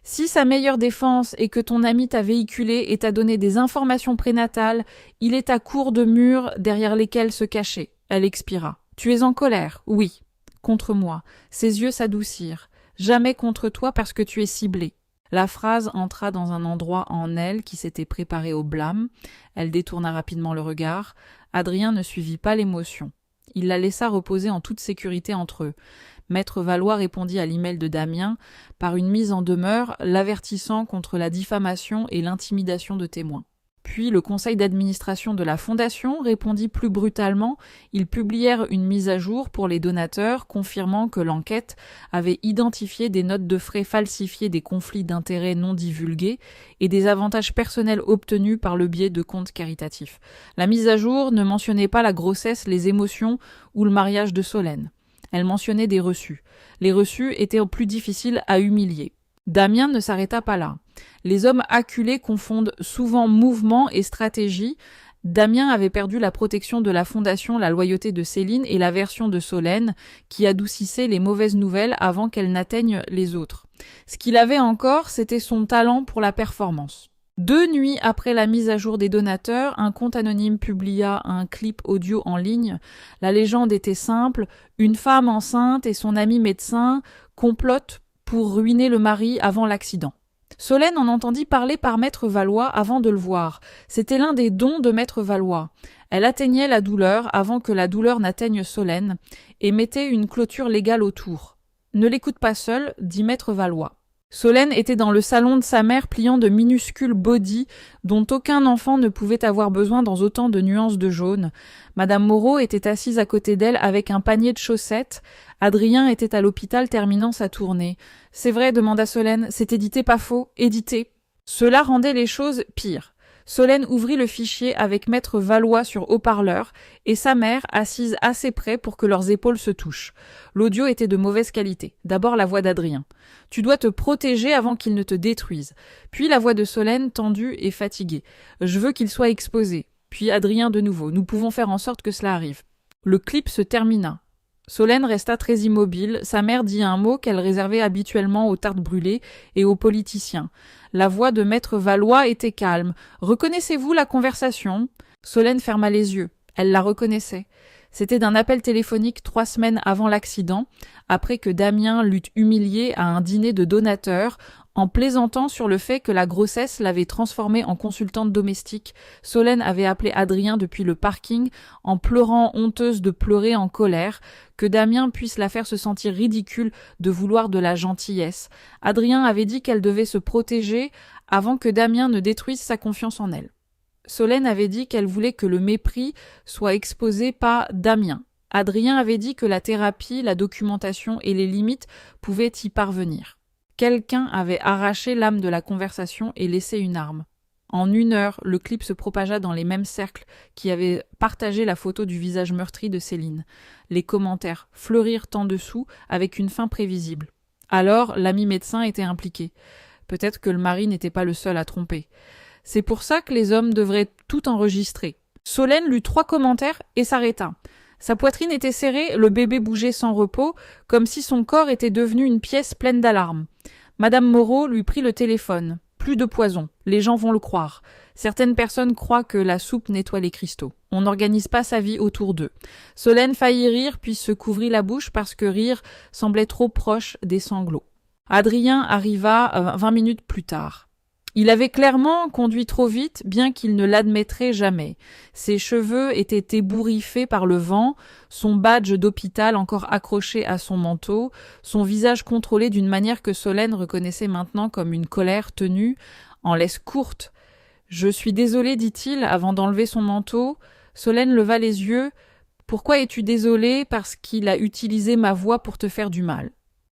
Si sa meilleure défense est que ton ami t'a véhiculé et t'a donné des informations prénatales, il est à court de murs derrière lesquels se cacher. » Elle expira. « Tu es en colère, oui. Contre moi. » Ses yeux s'adoucirent. « Jamais contre toi parce que tu es ciblé. » La phrase entra dans un endroit en elle qui s'était préparé au blâme. Elle détourna rapidement le regard. Adrien ne suivit pas l'émotion. Il la laissa reposer en toute sécurité entre eux. Maître Valois répondit à l'email de Damien par une mise en demeure l'avertissant contre la diffamation et l'intimidation de témoins. Puis le conseil d'administration de la fondation répondit plus brutalement. Ils publièrent une mise à jour pour les donateurs confirmant que l'enquête avait identifié des notes de frais falsifiées, des conflits d'intérêts non divulgués et des avantages personnels obtenus par le biais de comptes caritatifs. La mise à jour ne mentionnait pas la grossesse, les émotions ou le mariage de Solène. Elle mentionnait des reçus. Les reçus étaient plus difficiles à humilier. Damien ne s'arrêta pas là. Les hommes acculés confondent souvent mouvement et stratégie. Damien avait perdu la protection de la fondation, la loyauté de Céline et la version de Solène qui adoucissait les mauvaises nouvelles avant qu'elles n'atteignent les autres. Ce qu'il avait encore, c'était son talent pour la performance. 2 nuits après la mise à jour des donateurs, un compte anonyme publia un clip audio en ligne. La légende était simple, une femme enceinte et son ami médecin complotent pour ruiner le mari avant l'accident. Solène en entendit parler par Maître Valois avant de le voir. C'était l'un des dons de Maître Valois. Elle atteignait la douleur avant que la douleur n'atteigne Solène et mettait une clôture légale autour. « Ne l'écoute pas seule, dit Maître Valois. » Solène était dans le salon de sa mère pliant de minuscules bodys dont aucun enfant ne pouvait avoir besoin dans autant de nuances de jaune. Madame Moreau était assise à côté d'elle avec un panier de chaussettes. Adrien était à l'hôpital terminant sa tournée. « C'est vrai, demanda Solène, c'est édité pas faux, édité. » Cela rendait les choses pires. Solène ouvrit le fichier avec Maître Valois sur haut-parleur et sa mère assise assez près pour que leurs épaules se touchent. L'audio était de mauvaise qualité. D'abord la voix d'Adrien. « Tu dois te protéger avant qu'il ne te détruise. » Puis la voix de Solène tendue et fatiguée. « Je veux qu'il soit exposé. » Puis Adrien de nouveau. « Nous pouvons faire en sorte que cela arrive. » Le clip se termina. Solène resta très immobile. Sa mère dit un mot qu'elle réservait habituellement aux tartes brûlées et aux politiciens. La voix de Maître Valois était calme. « Reconnaissez-vous la conversation ?» Solène ferma les yeux. Elle la reconnaissait. C'était d'un appel téléphonique 3 semaines avant l'accident, après que Damien l'eût humiliée à un dîner de donateurs, en plaisantant sur le fait que la grossesse l'avait transformée en consultante domestique. Solène avait appelé Adrien depuis le parking, en pleurant, honteuse de pleurer en colère, que Damien puisse la faire se sentir ridicule de vouloir de la gentillesse. Adrien avait dit qu'elle devait se protéger avant que Damien ne détruise sa confiance en elle. Solène avait dit qu'elle voulait que le mépris soit exposé par Damien. Adrien avait dit que la thérapie, la documentation et les limites pouvaient y parvenir. Quelqu'un avait arraché l'âme de la conversation et laissé une arme. En 1 heure, le clip se propagea dans les mêmes cercles qui avaient partagé la photo du visage meurtri de Céline. Les commentaires fleurirent en dessous avec une fin prévisible. Alors, l'ami médecin était impliqué. Peut-être que le mari n'était pas le seul à tromper. C'est pour ça que les hommes devraient tout enregistrer. Solène lut 3 commentaires et s'arrêta. Sa poitrine était serrée, le bébé bougeait sans repos, comme si son corps était devenu une pièce pleine d'alarmes. Madame Moreau lui prit le téléphone. Plus de poison, les gens vont le croire. Certaines personnes croient que la soupe nettoie les cristaux. On n'organise pas sa vie autour d'eux. Solène faillit rire puis se couvrit la bouche parce que rire semblait trop proche des sanglots. Adrien arriva 20 minutes plus tard. Il avait clairement conduit trop vite, bien qu'il ne l'admettrait jamais. Ses cheveux étaient ébouriffés par le vent, son badge d'hôpital encore accroché à son manteau, son visage contrôlé d'une manière que Solène reconnaissait maintenant comme une colère tenue, en laisse courte. « Je suis désolé, dit-il, avant d'enlever son manteau. » Solène leva les yeux. « Pourquoi es-tu désolé ? Parce qu'il a utilisé ma voix pour te faire du mal. »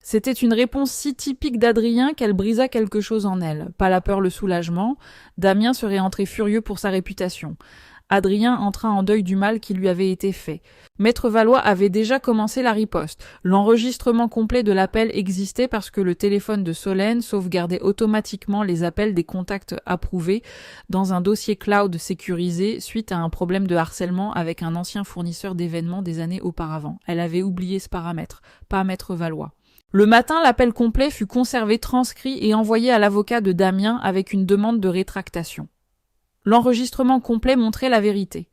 C'était une réponse si typique d'Adrien qu'elle brisa quelque chose en elle. Pas la peur, le soulagement. Damien serait entré furieux pour sa réputation. Adrien entra en deuil du mal qui lui avait été fait. Maître Valois avait déjà commencé la riposte. L'enregistrement complet de l'appel existait parce que le téléphone de Solène sauvegardait automatiquement les appels des contacts approuvés dans un dossier cloud sécurisé suite à un problème de harcèlement avec un ancien fournisseur d'événements des années auparavant. Elle avait oublié ce paramètre, pas Maître Valois. Le matin, l'appel complet fut conservé, transcrit et envoyé à l'avocat de Damien avec une demande de rétractation. L'enregistrement complet montrait la vérité.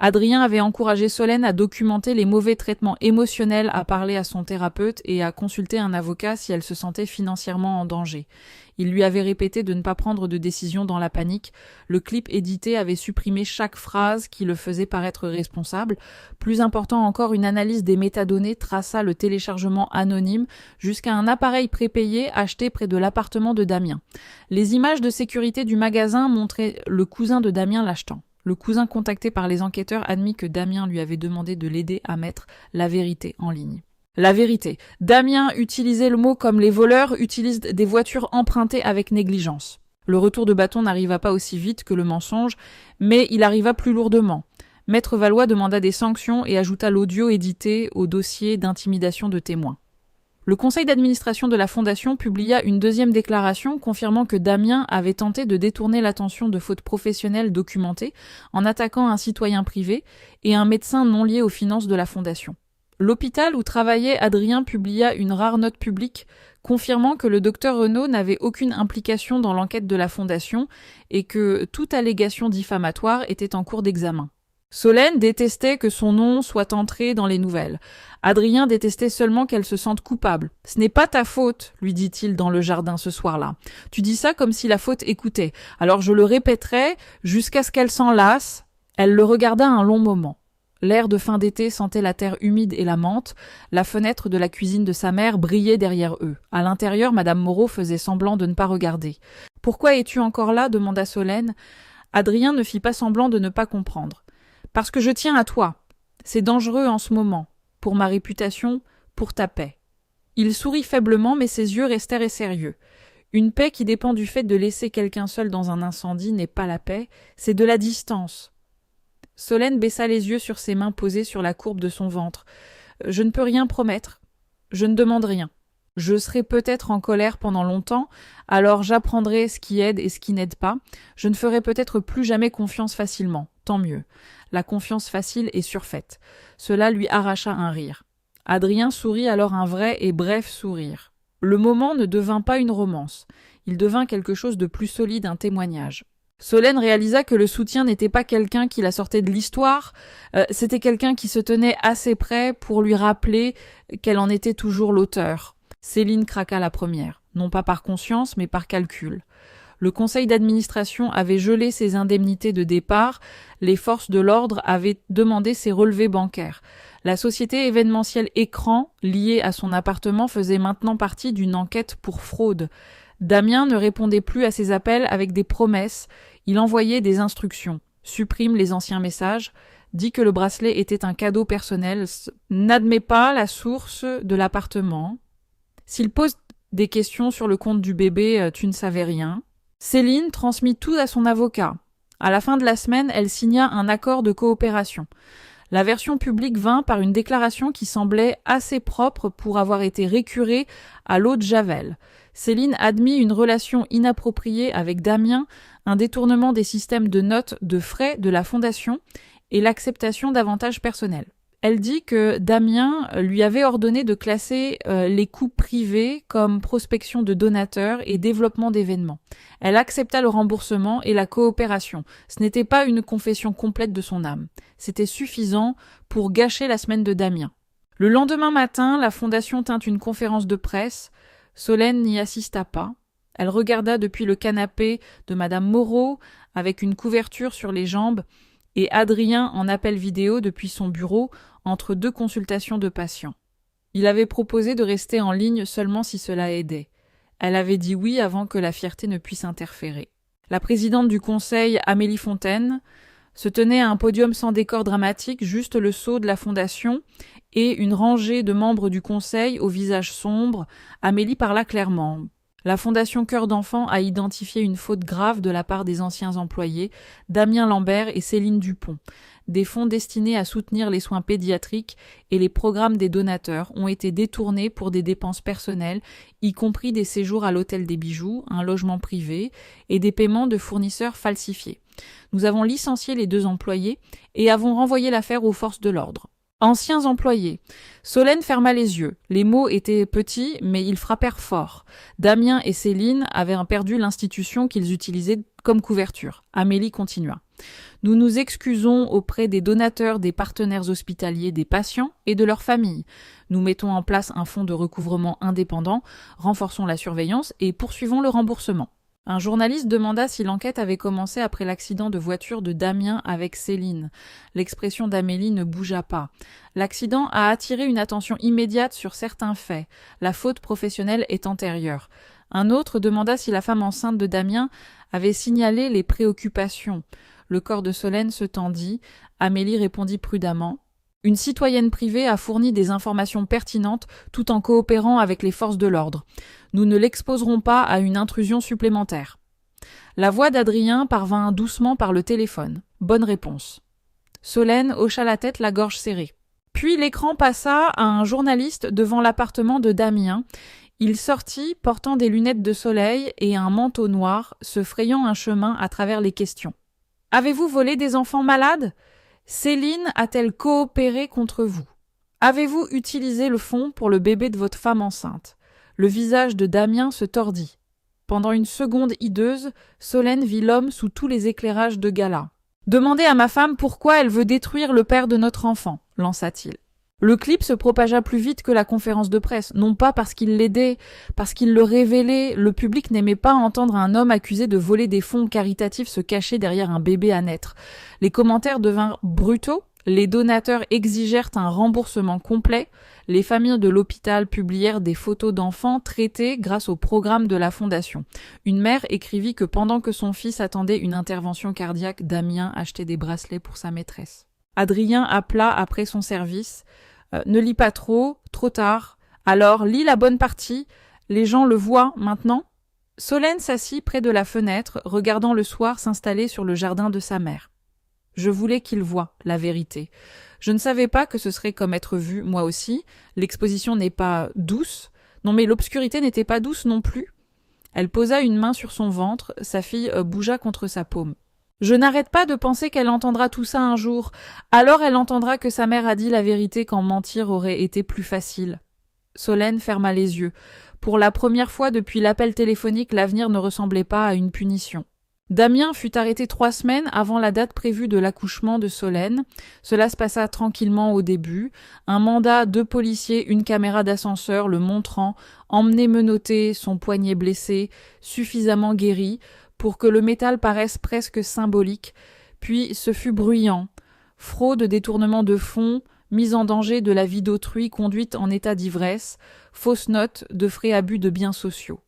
Adrien avait encouragé Solène à documenter les mauvais traitements émotionnels, à parler à son thérapeute et à consulter un avocat si elle se sentait financièrement en danger. Il lui avait répété de ne pas prendre de décision dans la panique. Le clip édité avait supprimé chaque phrase qui le faisait paraître responsable. Plus important encore, une analyse des métadonnées traça le téléchargement anonyme jusqu'à un appareil prépayé acheté près de l'appartement de Damien. Les images de sécurité du magasin montraient le cousin de Damien l'achetant. Le cousin contacté par les enquêteurs admit que Damien lui avait demandé de l'aider à mettre la vérité en ligne. La vérité. Damien utilisait le mot comme les voleurs utilisent des voitures empruntées avec négligence. Le retour de bâton n'arriva pas aussi vite que le mensonge, mais il arriva plus lourdement. Maître Valois demanda des sanctions et ajouta l'audio édité au dossier d'intimidation de témoins. Le conseil d'administration de la Fondation publia une deuxième déclaration confirmant que Damien avait tenté de détourner l'attention de fautes professionnelles documentées en attaquant un citoyen privé et un médecin non lié aux finances de la Fondation. L'hôpital où travaillait Adrien publia une rare note publique confirmant que le docteur Renaud n'avait aucune implication dans l'enquête de la Fondation et que toute allégation diffamatoire était en cours d'examen. Solène détestait que son nom soit entré dans les nouvelles. Adrien détestait seulement qu'elle se sente coupable. « Ce n'est pas ta faute », lui dit-il dans le jardin ce soir-là. « Tu dis ça comme si la faute écoutait. Alors je le répéterai jusqu'à ce qu'elle s'en lasse. » Elle le regarda un long moment. L'air de fin d'été sentait la terre humide et la menthe. La fenêtre de la cuisine de sa mère brillait derrière eux. À l'intérieur, Madame Moreau faisait semblant de ne pas regarder. « Pourquoi es-tu encore là ?» demanda Solène. Adrien ne fit pas semblant de ne pas comprendre. « Parce que je tiens à toi. C'est dangereux en ce moment. Pour ma réputation, pour ta paix. » Il sourit faiblement, mais ses yeux restèrent sérieux. Une paix qui dépend du fait de laisser quelqu'un seul dans un incendie n'est pas la paix, c'est de la distance. Solène baissa les yeux sur ses mains posées sur la courbe de son ventre. « Je ne peux rien promettre. Je ne demande rien. Je serai peut-être en colère pendant longtemps, alors j'apprendrai ce qui aide et ce qui n'aide pas. Je ne ferai peut-être plus jamais confiance facilement. Tant mieux. La confiance facile est surfaite. » Cela lui arracha un rire. Adrien sourit alors un vrai et bref sourire. Le moment ne devint pas une romance. Il devint quelque chose de plus solide, un témoignage. Solène réalisa que le soutien n'était pas quelqu'un qui la sortait de l'histoire, c'était quelqu'un qui se tenait assez près pour lui rappeler qu'elle en était toujours l'auteur. Céline craqua la première, non pas par conscience, mais par calcul. Le conseil d'administration avait gelé ses indemnités de départ, les forces de l'ordre avaient demandé ses relevés bancaires. La société événementielle Écran, liée à son appartement, faisait maintenant partie d'une enquête pour fraude. Damien ne répondait plus à ses appels avec des promesses, il envoyait des instructions. Supprime les anciens messages, dit que le bracelet était un cadeau personnel, n'admet pas la source de l'appartement. S'il pose des questions sur le compte du bébé, tu ne savais rien. Céline transmit tout à son avocat. À la fin de la semaine, elle signa un accord de coopération. La version publique vint par une déclaration qui semblait assez propre pour avoir été récurée à l'eau de Javel. Céline admit une relation inappropriée avec Damien, un détournement des systèmes de notes de frais de la Fondation et l'acceptation d'avantages personnels. Elle dit que Damien lui avait ordonné de classer les coûts privés comme prospection de donateurs et développement d'événements. Elle accepta le remboursement et la coopération. Ce n'était pas une confession complète de son âme. C'était suffisant pour gâcher la semaine de Damien. Le lendemain matin, la Fondation tint une conférence de presse. Solène n'y assista pas. Elle regarda depuis le canapé de Madame Moreau avec une couverture sur les jambes et Adrien en appel vidéo depuis son bureau entre deux consultations de patients. Il avait proposé de rester en ligne seulement si cela aidait. Elle avait dit oui avant que la fierté ne puisse interférer. La présidente du conseil, Amélie Fontaine, Se tenait à un podium sans décor dramatique, juste le sceau de la fondation et une rangée de membres du conseil au visage sombre. Amélie parla clairement. La Fondation Cœur d'Enfant a identifié une faute grave de la part des anciens employés, Damien Lambert et Céline Dupont. Des fonds destinés à soutenir les soins pédiatriques et les programmes des donateurs ont été détournés pour des dépenses personnelles, y compris des séjours à l'Hôtel des Bijoux, un logement privé, et des paiements de fournisseurs falsifiés. Nous avons licencié les 2 employés et avons renvoyé l'affaire aux forces de l'ordre. Anciens employés. Solène ferma les yeux. Les mots étaient petits, mais ils frappèrent fort. Damien et Céline avaient perdu l'institution qu'ils utilisaient comme couverture. Amélie continua. Nous nous excusons auprès des donateurs, des partenaires hospitaliers, des patients et de leurs familles. Nous mettons en place un fonds de recouvrement indépendant, renforçons la surveillance et poursuivons le remboursement. Un journaliste demanda si l'enquête avait commencé après l'accident de voiture de Damien avec Céline. L'expression d'Amélie ne bougea pas. L'accident a attiré une attention immédiate sur certains faits. La faute professionnelle est antérieure. Un autre demanda si la femme enceinte de Damien avait signalé les préoccupations. Le corps de Solène se tendit. Amélie répondit prudemment. Une citoyenne privée a fourni des informations pertinentes tout en coopérant avec les forces de l'ordre. Nous ne l'exposerons pas à une intrusion supplémentaire. La voix d'Adrien parvint doucement par le téléphone. Bonne réponse. Solène hocha la tête, la gorge serrée. Puis l'écran passa à un journaliste devant l'appartement de Damien. Il sortit, portant des lunettes de soleil et un manteau noir, se frayant un chemin à travers les questions. « Avez-vous volé des enfants malades ? Céline a-t-elle coopéré contre vous ? Avez-vous utilisé le fonds pour le bébé de votre femme enceinte ? » Le visage de Damien se tordit. Pendant une seconde hideuse, Solène vit l'homme sous tous les éclairages de gala. « Demandez à ma femme pourquoi elle veut détruire le père de notre enfant, » lança-t-il. Le clip se propagea plus vite que la conférence de presse, non pas parce qu'il l'aidait, parce qu'il le révélait. Le public n'aimait pas entendre un homme accusé de voler des fonds caritatifs se cacher derrière un bébé à naître. Les commentaires devinrent brutaux, les donateurs exigèrent un remboursement complet, les familles de l'hôpital publièrent des photos d'enfants traités grâce au programme de la Fondation. Une mère écrivit que pendant que son fils attendait une intervention cardiaque, Damien achetait des bracelets pour sa maîtresse. Adrien appela après son service. Ne lis pas trop tard. Alors, lis la bonne partie. Les gens le voient maintenant. Solène s'assit près de la fenêtre, regardant le soir s'installer sur le jardin de sa mère. Je voulais qu'il voie la vérité. Je ne savais pas que ce serait comme être vu, moi aussi. L'exposition n'est pas douce. Non, mais l'obscurité n'était pas douce non plus. Elle posa une main sur son ventre, sa fille bougea contre sa paume. Je n'arrête pas de penser qu'elle entendra tout ça un jour. Alors elle entendra que sa mère a dit la vérité quand mentir aurait été plus facile. Solène ferma les yeux. Pour la première fois depuis l'appel téléphonique, l'avenir ne ressemblait pas à une punition. Damien fut arrêté 3 semaines avant la date prévue de l'accouchement de Solène. Cela se passa tranquillement au début. Un mandat, 2 policiers, une caméra d'ascenseur le montrant, emmené menotté, son poignet blessé, suffisamment guéri, pour que le métal paraisse presque symbolique, puis ce fut bruyant. Fraude, détournement de fonds, mise en danger de la vie d'autrui conduite en état d'ivresse, fausse note de frais abus de biens sociaux.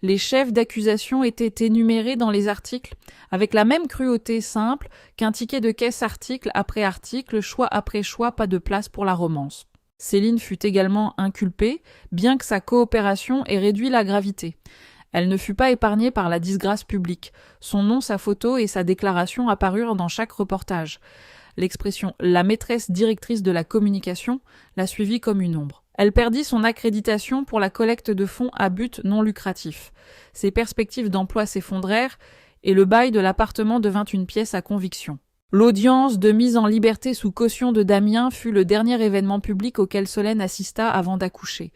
Les chefs d'accusation étaient énumérés dans les articles avec la même cruauté simple qu'un ticket de caisse article après article, choix après choix, pas de place pour la romance. Céline fut également inculpée, bien que sa coopération ait réduit la gravité. Elle ne fut pas épargnée par la disgrâce publique. Son nom, sa photo et sa déclaration apparurent dans chaque reportage. L'expression « la maîtresse directrice de la communication » la suivit comme une ombre. Elle perdit son accréditation pour la collecte de fonds à but non lucratif. Ses perspectives d'emploi s'effondrèrent et le bail de l'appartement devint une pièce à conviction. L'audience de mise en liberté sous caution de Damien fut le dernier événement public auquel Solène assista avant d'accoucher.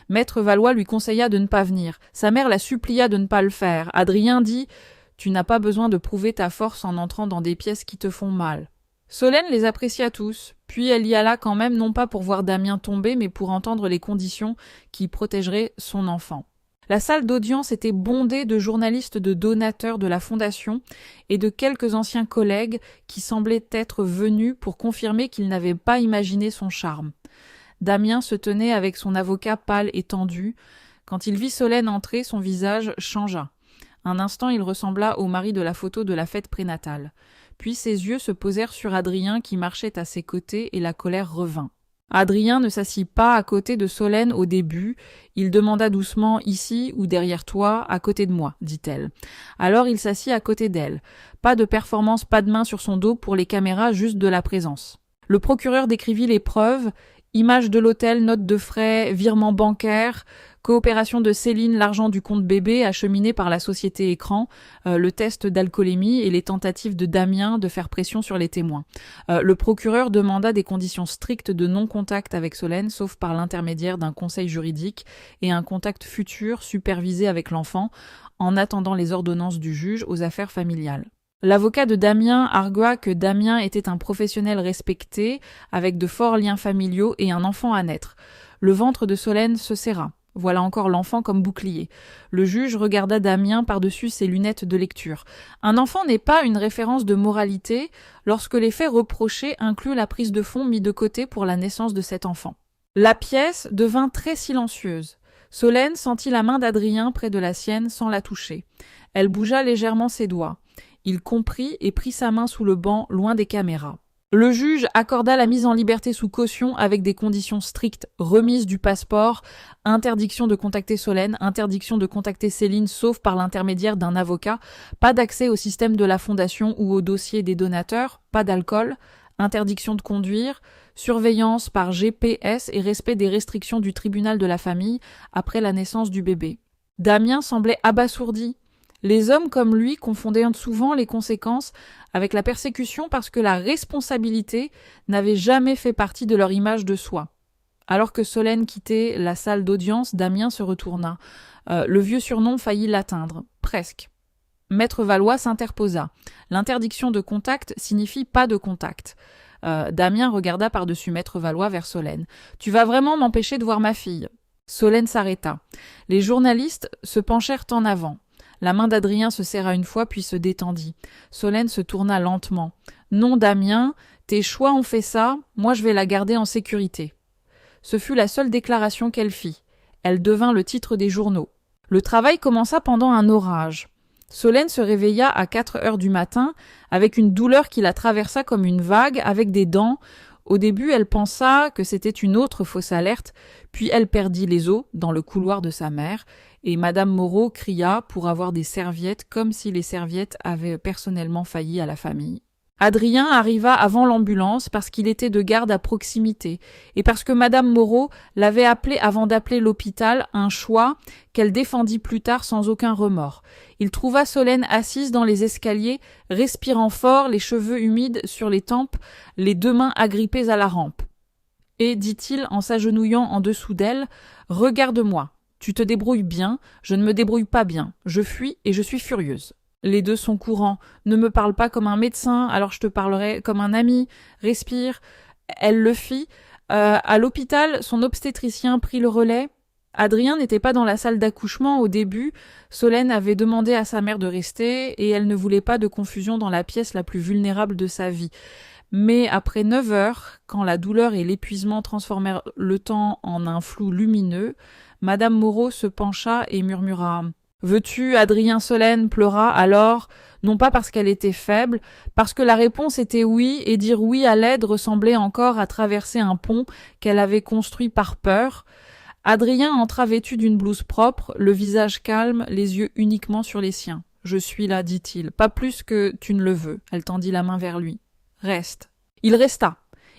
Maître Valois lui conseilla de ne pas venir. Sa mère la supplia de ne pas le faire. Adrien dit « Tu n'as pas besoin de prouver ta force en entrant dans des pièces qui te font mal. » Solène les apprécia tous, puis elle y alla quand même non pas pour voir Damien tomber, mais pour entendre les conditions qui protégeraient son enfant. La salle d'audience était bondée de journalistes, de donateurs de la Fondation et de quelques anciens collègues qui semblaient être venus pour confirmer qu'ils n'avaient pas imaginé son charme. Damien se tenait avec son avocat pâle et tendu. Quand il vit Solène entrer, son visage changea. Un instant, il ressembla au mari de la photo de la fête prénatale. puis ses yeux se posèrent sur Adrien qui marchait à ses côtés et la colère revint. Adrien ne s'assit pas à côté de Solène au début. Il demanda doucement « Ici ou derrière toi, à côté de moi », dit-elle. Alors il s'assit à côté d'elle. Pas de performance, pas de main sur son dos pour les caméras, juste de la présence. Le procureur décrivit les preuves, images de l'hôtel, notes de frais, virements bancaires, coopération de Céline, l'argent du compte bébé acheminé par la société Écran, le test d'alcoolémie et les tentatives de Damien de faire pression sur les témoins. Le procureur demanda des conditions strictes de non-contact avec Solène, sauf par l'intermédiaire d'un conseil juridique et un contact futur supervisé avec l'enfant, en attendant les ordonnances du juge aux affaires familiales. L'avocat de Damien argua que Damien était un professionnel respecté, avec de forts liens familiaux et un enfant à naître. Le ventre de Solène se serra. Voilà encore l'enfant comme bouclier. Le juge regarda Damien par-dessus ses lunettes de lecture. Un enfant n'est pas une référence de moralité lorsque les faits reprochés incluent la prise de fonds mis de côté pour la naissance de cet enfant. La pièce devint très silencieuse. Solène sentit la main d'Adrien près de la sienne sans la toucher. Elle bougea légèrement ses doigts. Il comprit et prit sa main sous le banc, loin des caméras. Le juge accorda la mise en liberté sous caution avec des conditions strictes, remise du passeport, interdiction de contacter Solène, interdiction de contacter Céline sauf par l'intermédiaire d'un avocat, pas d'accès au système de la fondation ou au dossier des donateurs, pas d'alcool, interdiction de conduire, surveillance par GPS et respect des restrictions du tribunal de la famille après la naissance du bébé. Damien semblait abasourdi. Les hommes comme lui confondaient souvent les conséquences avec la persécution parce que la responsabilité n'avait jamais fait partie de leur image de soi. Alors que Solène quittait la salle d'audience, Damien se retourna. Le vieux surnom faillit l'atteindre. Presque. Maître Valois s'interposa. L'interdiction de contact signifie pas de contact. Damien regarda par-dessus Maître Valois vers Solène. « Tu vas vraiment m'empêcher de voir ma fille ?» Solène s'arrêta. Les journalistes se penchèrent en avant. La main d'Adrien se serra une fois puis se détendit. Solène se tourna lentement. « Non, Damien, tes choix ont fait ça, moi je vais la garder en sécurité. » Ce fut la seule déclaration qu'elle fit. Elle devint le titre des journaux. Le travail commença pendant un orage. Solène se réveilla à 4 heures du matin avec une douleur qui la traversa comme une vague avec des dents. Au début, elle pensa que c'était une autre fausse alerte, puis elle perdit les os dans le couloir de sa mère, et Madame Moreau cria pour avoir des serviettes comme si les serviettes avaient personnellement failli à la famille. Adrien arriva avant l'ambulance parce qu'il était de garde à proximité et parce que Madame Moreau l'avait appelé avant d'appeler l'hôpital, un choix qu'elle défendit plus tard sans aucun remords. Il trouva Solène assise dans les escaliers, respirant fort, les cheveux humides sur les tempes, les 2 mains agrippées à la rampe. Et, dit-il en s'agenouillant en dessous d'elle, « Regarde-moi, tu te débrouilles bien, je ne me débrouille pas bien, je fuis et je suis furieuse. » Les deux sont courants. Ne me parle pas comme un médecin, alors je te parlerai comme un ami. Respire. Elle le fit. À l'hôpital, son obstétricien prit le relais. Adrien n'était pas dans la salle d'accouchement au début. Solène avait demandé à sa mère de rester et elle ne voulait pas de confusion dans la pièce la plus vulnérable de sa vie. Mais après 9 heures, quand la douleur et l'épuisement transformèrent le temps en un flou lumineux, Madame Moreau se pencha et murmura « Veux-tu ?» Adrien Solène pleura alors, non pas parce qu'elle était faible, parce que la réponse était oui, et dire oui à l'aide ressemblait encore à traverser un pont qu'elle avait construit par peur. Adrien entra vêtu d'une blouse propre, le visage calme, les yeux uniquement sur les siens. « Je suis là, dit-il, pas plus que tu ne le veux. » Elle tendit la main vers lui. « Reste. » Il resta.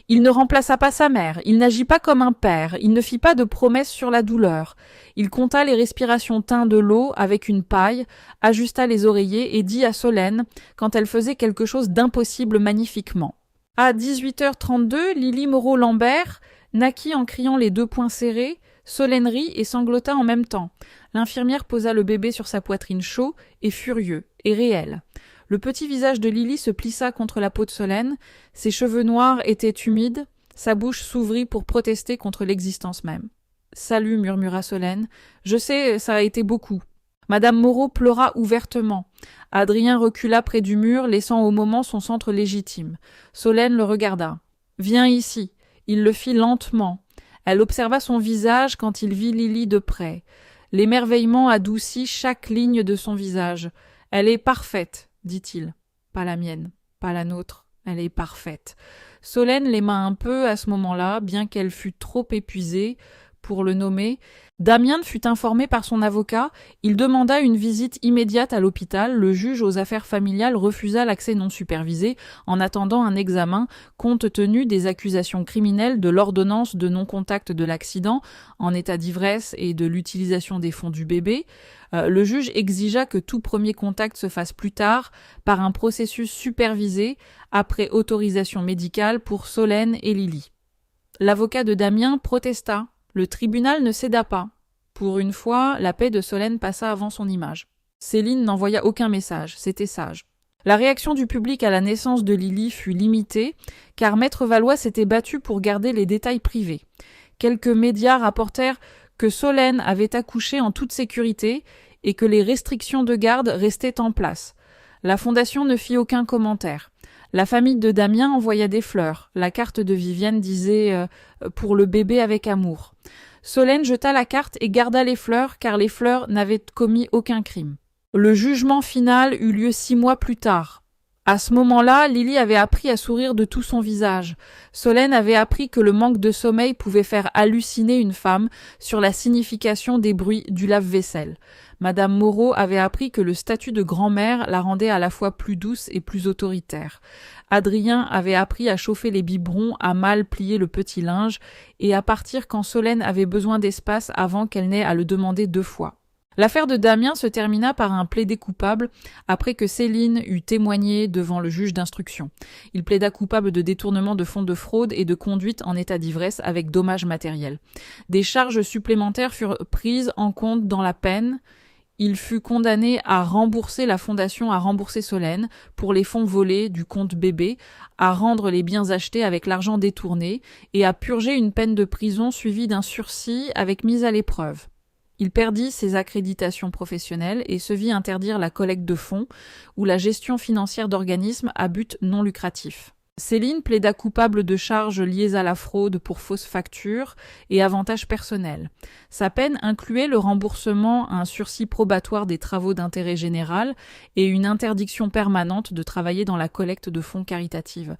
Il ne remplaça pas sa mère, il n'agit pas comme un père, il ne fit pas de promesses sur la douleur. Il compta les respirations teintes de l'eau avec une paille, ajusta les oreillers et dit à Solène, quand elle faisait quelque chose d'impossible magnifiquement. À 18h32, Lily Moreau-Lambert naquit en criant les 2 poings serrés, Solène rit et sanglota en même temps. L'infirmière posa le bébé sur sa poitrine chaud et furieux, et réel. Le petit visage de Lily se plissa contre la peau de Solène, ses cheveux noirs étaient humides, sa bouche s'ouvrit pour protester contre l'existence même. « Salut » murmura Solène. « Je sais, ça a été beaucoup. » Madame Moreau pleura ouvertement. Adrien recula près du mur, laissant au moment son centre légitime. Solène le regarda. « Viens ici. » Il le fit lentement. Elle observa son visage quand il vit Lily de près. L'émerveillement adoucit chaque ligne de son visage. « Elle est parfaite. » dit-il. « Pas la mienne. » pas la nôtre. Elle est parfaite. Solène l'aima un peu à ce moment-là, bien qu'elle fût trop épuisée pour le nommer. Damiens fut informé par son avocat. Il demanda une visite immédiate à l'hôpital. Le juge aux affaires familiales refusa l'accès non supervisé en attendant un examen compte tenu des accusations criminelles, de l'ordonnance de non-contact de l'accident en état d'ivresse et de l'utilisation des fonds du bébé. Le juge exigea que tout premier contact se fasse plus tard par un processus supervisé après autorisation médicale pour Solène et Lily. L'avocat de Damiens protesta. Le tribunal ne céda pas. Pour une fois, la paix de Solène passa avant son image. Céline n'envoya aucun message, c'était sage. La réaction du public à la naissance de Lily fut limitée, car Maître Valois s'était battu pour garder les détails privés. Quelques médias rapportèrent que Solène avait accouché en toute sécurité et que les restrictions de garde restaient en place. La fondation ne fit aucun commentaire. La famille de Damiens envoya des fleurs. La carte de Vivienne disait pour le bébé avec amour. Solène jeta la carte et garda les fleurs, car les fleurs n'avaient commis aucun crime. Le jugement final eut lieu 6 mois plus tard. À ce moment-là, Lily avait appris à sourire de tout son visage. Solène avait appris que le manque de sommeil pouvait faire halluciner une femme sur la signification des bruits du lave-vaisselle. Madame Moreau avait appris que le statut de grand-mère la rendait à la fois plus douce et plus autoritaire. Adrien avait appris à chauffer les biberons, à mal plier le petit linge et à partir quand Solène avait besoin d'espace avant qu'elle n'ait à le demander 2 fois. L'affaire de Damiens se termina par un plaidé coupable après que Céline eut témoigné devant le juge d'instruction. Il plaida coupable de détournement de fonds de fraude et de conduite en état d'ivresse avec dommages matériels. Des charges supplémentaires furent prises en compte dans la peine. Il fut condamné à rembourser la fondation, à rembourser Solène pour les fonds volés du compte bébé, à rendre les biens achetés avec l'argent détourné et à purger une peine de prison suivie d'un sursis avec mise à l'épreuve. Il perdit ses accréditations professionnelles et se vit interdire la collecte de fonds ou la gestion financière d'organismes à but non lucratif. Céline plaida coupable de charges liées à la fraude pour fausses factures et avantages personnels. Sa peine incluait le remboursement à un sursis probatoire des travaux d'intérêt général et une interdiction permanente de travailler dans la collecte de fonds caritatifs.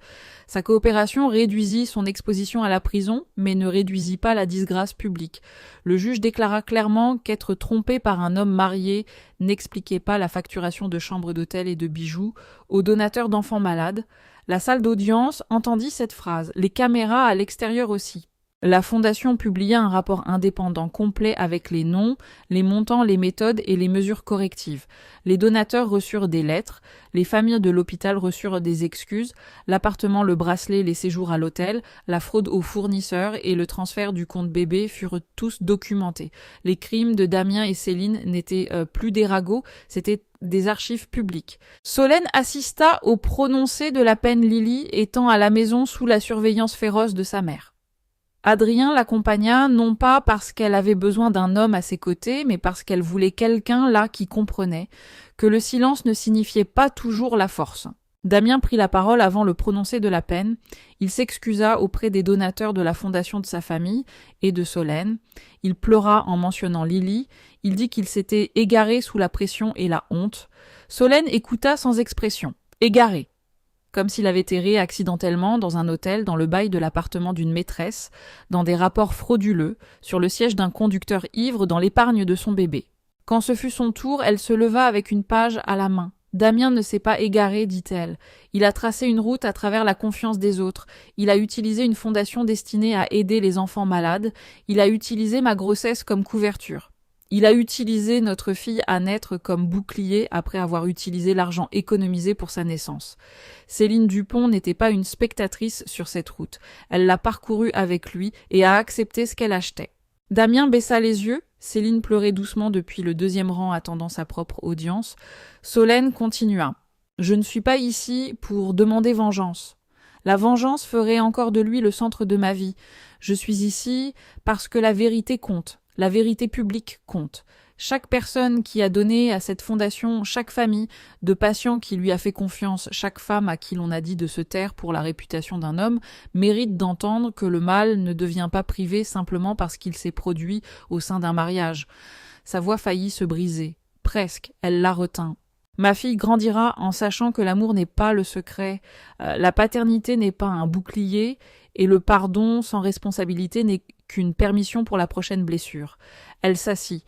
Sa coopération réduisit son exposition à la prison, mais ne réduisit pas la disgrâce publique. Le juge déclara clairement qu'être trompé par un homme marié n'expliquait pas la facturation de chambres d'hôtel et de bijoux aux donateurs d'enfants malades. La salle d'audience entendit cette phrase, les caméras à l'extérieur aussi. La fondation publia un rapport indépendant complet avec les noms, les montants, les méthodes et les mesures correctives. Les donateurs reçurent des lettres, les familles de l'hôpital reçurent des excuses, l'appartement, le bracelet, les séjours à l'hôtel, la fraude aux fournisseurs et le transfert du compte bébé furent tous documentés. Les crimes de Damiens et Céline n'étaient plus des ragots, c'était des archives publiques. Solène assista au prononcé de la peine, Lily étant à la maison sous la surveillance féroce de sa mère. Adrien l'accompagna non pas parce qu'elle avait besoin d'un homme à ses côtés, mais parce qu'elle voulait quelqu'un là qui comprenait que le silence ne signifiait pas toujours la force. Damiens prit la parole avant le prononcé de la peine. Il s'excusa auprès des donateurs de la fondation de sa famille et de Solène. Il pleura en mentionnant Lily. Il dit qu'il s'était égaré sous la pression et la honte. Solène écouta sans expression. Égaré. Comme s'il avait erré accidentellement dans un hôtel dans le bail de l'appartement d'une maîtresse, dans des rapports frauduleux, sur le siège d'un conducteur ivre dans l'épargne de son bébé. Quand ce fut son tour, elle se leva avec une page à la main. Damiens ne s'est pas égaré, dit-elle. Il a tracé une route à travers la confiance des autres. Il a utilisé une fondation destinée à aider les enfants malades. Il a utilisé ma grossesse comme couverture. Il a utilisé notre fille à naître comme bouclier après avoir utilisé l'argent économisé pour sa naissance. Céline Dupont n'était pas une spectatrice sur cette route. Elle l'a parcourue avec lui et a accepté ce qu'elle achetait. Damiens baissa les yeux. Céline pleurait doucement depuis le 2e rang attendant sa propre audience. Solène continua. « Je ne suis pas ici pour demander vengeance. La vengeance ferait encore de lui le centre de ma vie. Je suis ici parce que la vérité compte. La vérité publique compte. Chaque personne qui a donné à cette fondation, chaque famille de patients qui lui a fait confiance, chaque femme à qui l'on a dit de se taire pour la réputation d'un homme, mérite d'entendre que le mal ne devient pas privé simplement parce qu'il s'est produit au sein d'un mariage. Sa voix faillit se briser. Presque, elle la retint. Ma fille grandira en sachant que l'amour n'est pas le secret, la paternité n'est pas un bouclier, et le pardon sans responsabilité n'est qu'une permission pour la prochaine blessure. Elle s'assit.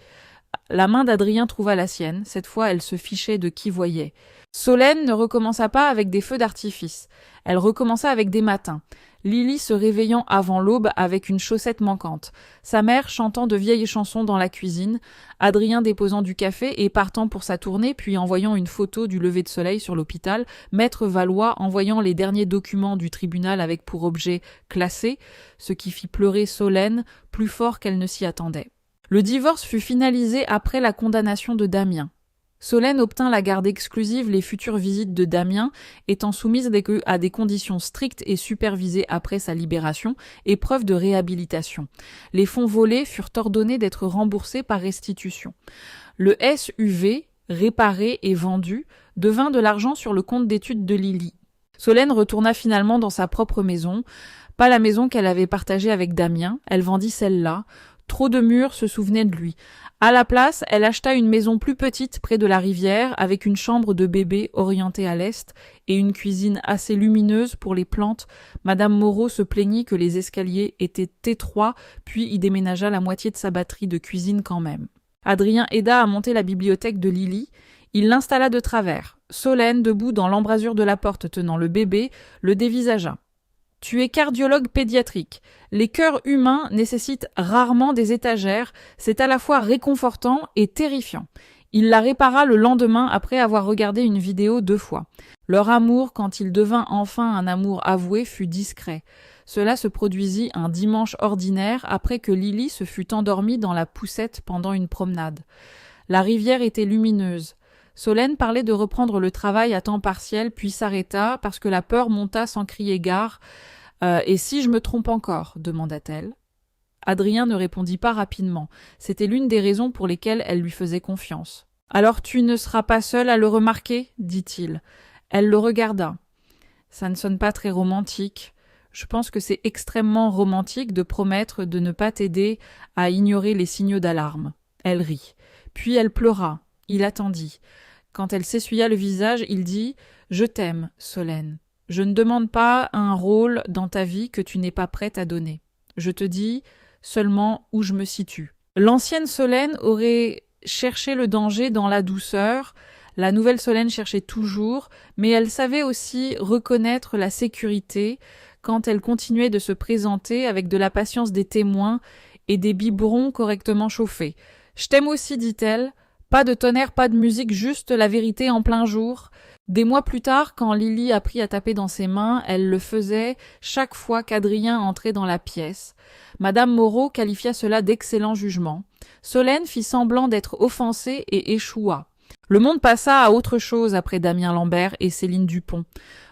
La main d'Adrien trouva la sienne. Cette fois, elle se fichait de qui voyait. Solène ne recommença pas avec des feux d'artifice. Elle recommença avec des matins. Lily se réveillant avant l'aube avec une chaussette manquante. Sa mère chantant de vieilles chansons dans la cuisine. Adrien déposant du café et partant pour sa tournée, puis envoyant une photo du lever de soleil sur l'hôpital. Maître Valois envoyant les derniers documents du tribunal avec pour objet classé, ce qui fit pleurer Solène plus fort qu'elle ne s'y attendait. Le divorce fut finalisé après la condamnation de Damien. Solène obtint la garde exclusive, les futures visites de Damien étant soumises à des conditions strictes et supervisées après sa libération, épreuve de réhabilitation. Les fonds volés furent ordonnés d'être remboursés par restitution. Le SUV, réparé et vendu, devint de l'argent sur le compte d'études de Lily. Solène retourna finalement dans sa propre maison, pas la maison qu'elle avait partagée avec Damien, elle vendit celle-là. Trop de murs se souvenaient de lui. À la place, elle acheta une maison plus petite près de la rivière, avec une chambre de bébé orientée à l'est et une cuisine assez lumineuse pour les plantes. Madame Moreau se plaignit que les escaliers étaient étroits, puis y déménagea la moitié de sa batterie de cuisine quand même. Adrien aida à monter la bibliothèque de Lily. Il l'installa de travers. Solène, debout dans l'embrasure de la porte tenant le bébé, le dévisagea. Tu es cardiologue pédiatrique. Les cœurs humains nécessitent rarement des étagères, c'est à la fois réconfortant et terrifiant. Il la répara le lendemain après avoir regardé une vidéo 2 fois. Leur amour, quand il devint enfin un amour avoué, fut discret. Cela se produisit un dimanche ordinaire après que Lily se fut endormie dans la poussette pendant une promenade. La rivière était lumineuse. Solène parlait de reprendre le travail à temps partiel, puis s'arrêta parce que la peur monta sans crier gare. Et si je me trompe encore ? Demanda-t-elle. Adrien ne répondit pas rapidement. C'était l'une des raisons pour lesquelles elle lui faisait confiance. Alors tu ne seras pas seule à le remarquer ? Dit-il. Elle le regarda. Ça ne sonne pas très romantique. Je pense que c'est extrêmement romantique de promettre de ne pas t'aider à ignorer les signaux d'alarme. Elle rit. Puis elle pleura. Il attendit. Quand elle s'essuya le visage, il dit « Je t'aime, Solène. Je ne demande pas un rôle dans ta vie que tu n'es pas prête à donner. Je te dis seulement où je me situe. » L'ancienne Solène aurait cherché le danger dans la douceur, la nouvelle Solène cherchait toujours, mais elle savait aussi reconnaître la sécurité quand elle continuait de se présenter avec de la patience des témoins et des biberons correctement chauffés. « Je t'aime aussi, dit-elle. Pas de tonnerre, pas de musique, juste la vérité en plein jour. » Des mois plus tard, quand Lily apprit à taper dans ses mains, elle le faisait chaque fois qu'Adrien entrait dans la pièce. Madame Moreau qualifia cela d'excellent jugement. Solène fit semblant d'être offensée et échoua. Le monde passa à autre chose après Damien Lambert et Céline Dupont.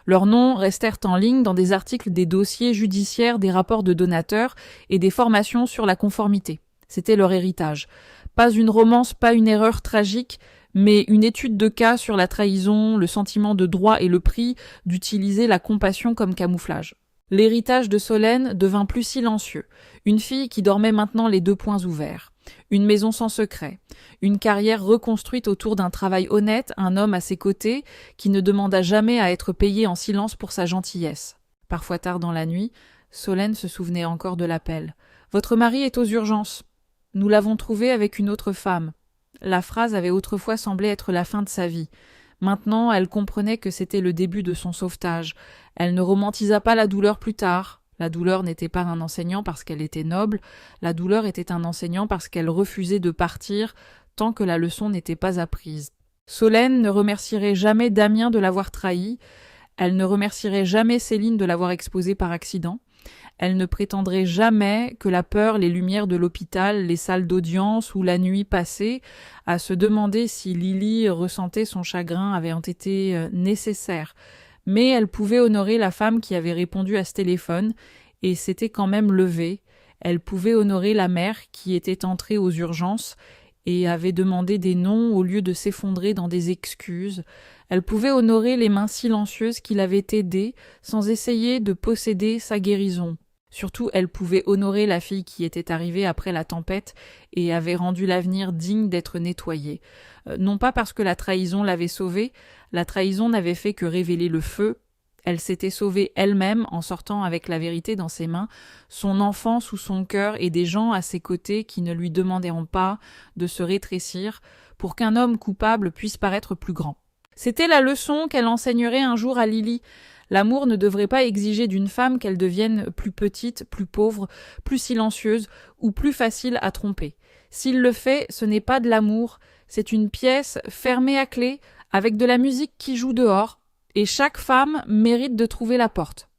Leurs noms restèrent en ligne dans des articles des dossiers judiciaires, des rapports de donateurs et des formations sur la conformité. C'était leur héritage. Pas une romance, pas une erreur tragique, mais une étude de cas sur la trahison, le sentiment de droit et le prix d'utiliser la compassion comme camouflage. L'héritage de Solène devint plus silencieux. Une fille qui dormait maintenant les 2 poings ouverts. Une maison sans secret. Une carrière reconstruite autour d'un travail honnête, un homme à ses côtés qui ne demanda jamais à être payé en silence pour sa gentillesse. Parfois tard dans la nuit, Solène se souvenait encore de l'appel. « Votre mari est aux urgences. Nous l'avons trouvé avec une autre femme. » La phrase avait autrefois semblé être la fin de sa vie. Maintenant, elle comprenait que c'était le début de son sauvetage. Elle ne romantisa pas la douleur plus tard. La douleur n'était pas un enseignant parce qu'elle était noble, la douleur était un enseignant parce qu'elle refusait de partir tant que la leçon n'était pas apprise. Solène ne remercierait jamais Damien de l'avoir trahi, elle ne remercierait jamais Céline de l'avoir exposée par accident. Elle ne prétendrait jamais que la peur, les lumières de l'hôpital, les salles d'audience ou la nuit passée, à se demander si Lily ressentait son chagrin avaient été nécessaires. Mais elle pouvait honorer la femme qui avait répondu à ce téléphone et s'était quand même levée. Elle pouvait honorer la mère qui était entrée aux urgences et avait demandé des noms au lieu de s'effondrer dans des excuses. Elle pouvait honorer les mains silencieuses qui l'avaient aidée sans essayer de posséder sa guérison. Surtout, elle pouvait honorer la fille qui était arrivée après la tempête et avait rendu l'avenir digne d'être nettoyé. Non pas parce que la trahison l'avait sauvée, la trahison n'avait fait que révéler le feu. Elle s'était sauvée elle-même en sortant avec la vérité dans ses mains, son enfant sous son cœur et des gens à ses côtés qui ne lui demanderont pas de se rétrécir pour qu'un homme coupable puisse paraître plus grand. C'était la leçon qu'elle enseignerait un jour à Lily. L'amour ne devrait pas exiger d'une femme qu'elle devienne plus petite, plus pauvre, plus silencieuse ou plus facile à tromper. S'il le fait, ce n'est pas de l'amour, c'est une pièce fermée à clé avec de la musique qui joue dehors, et chaque femme mérite de trouver la porte.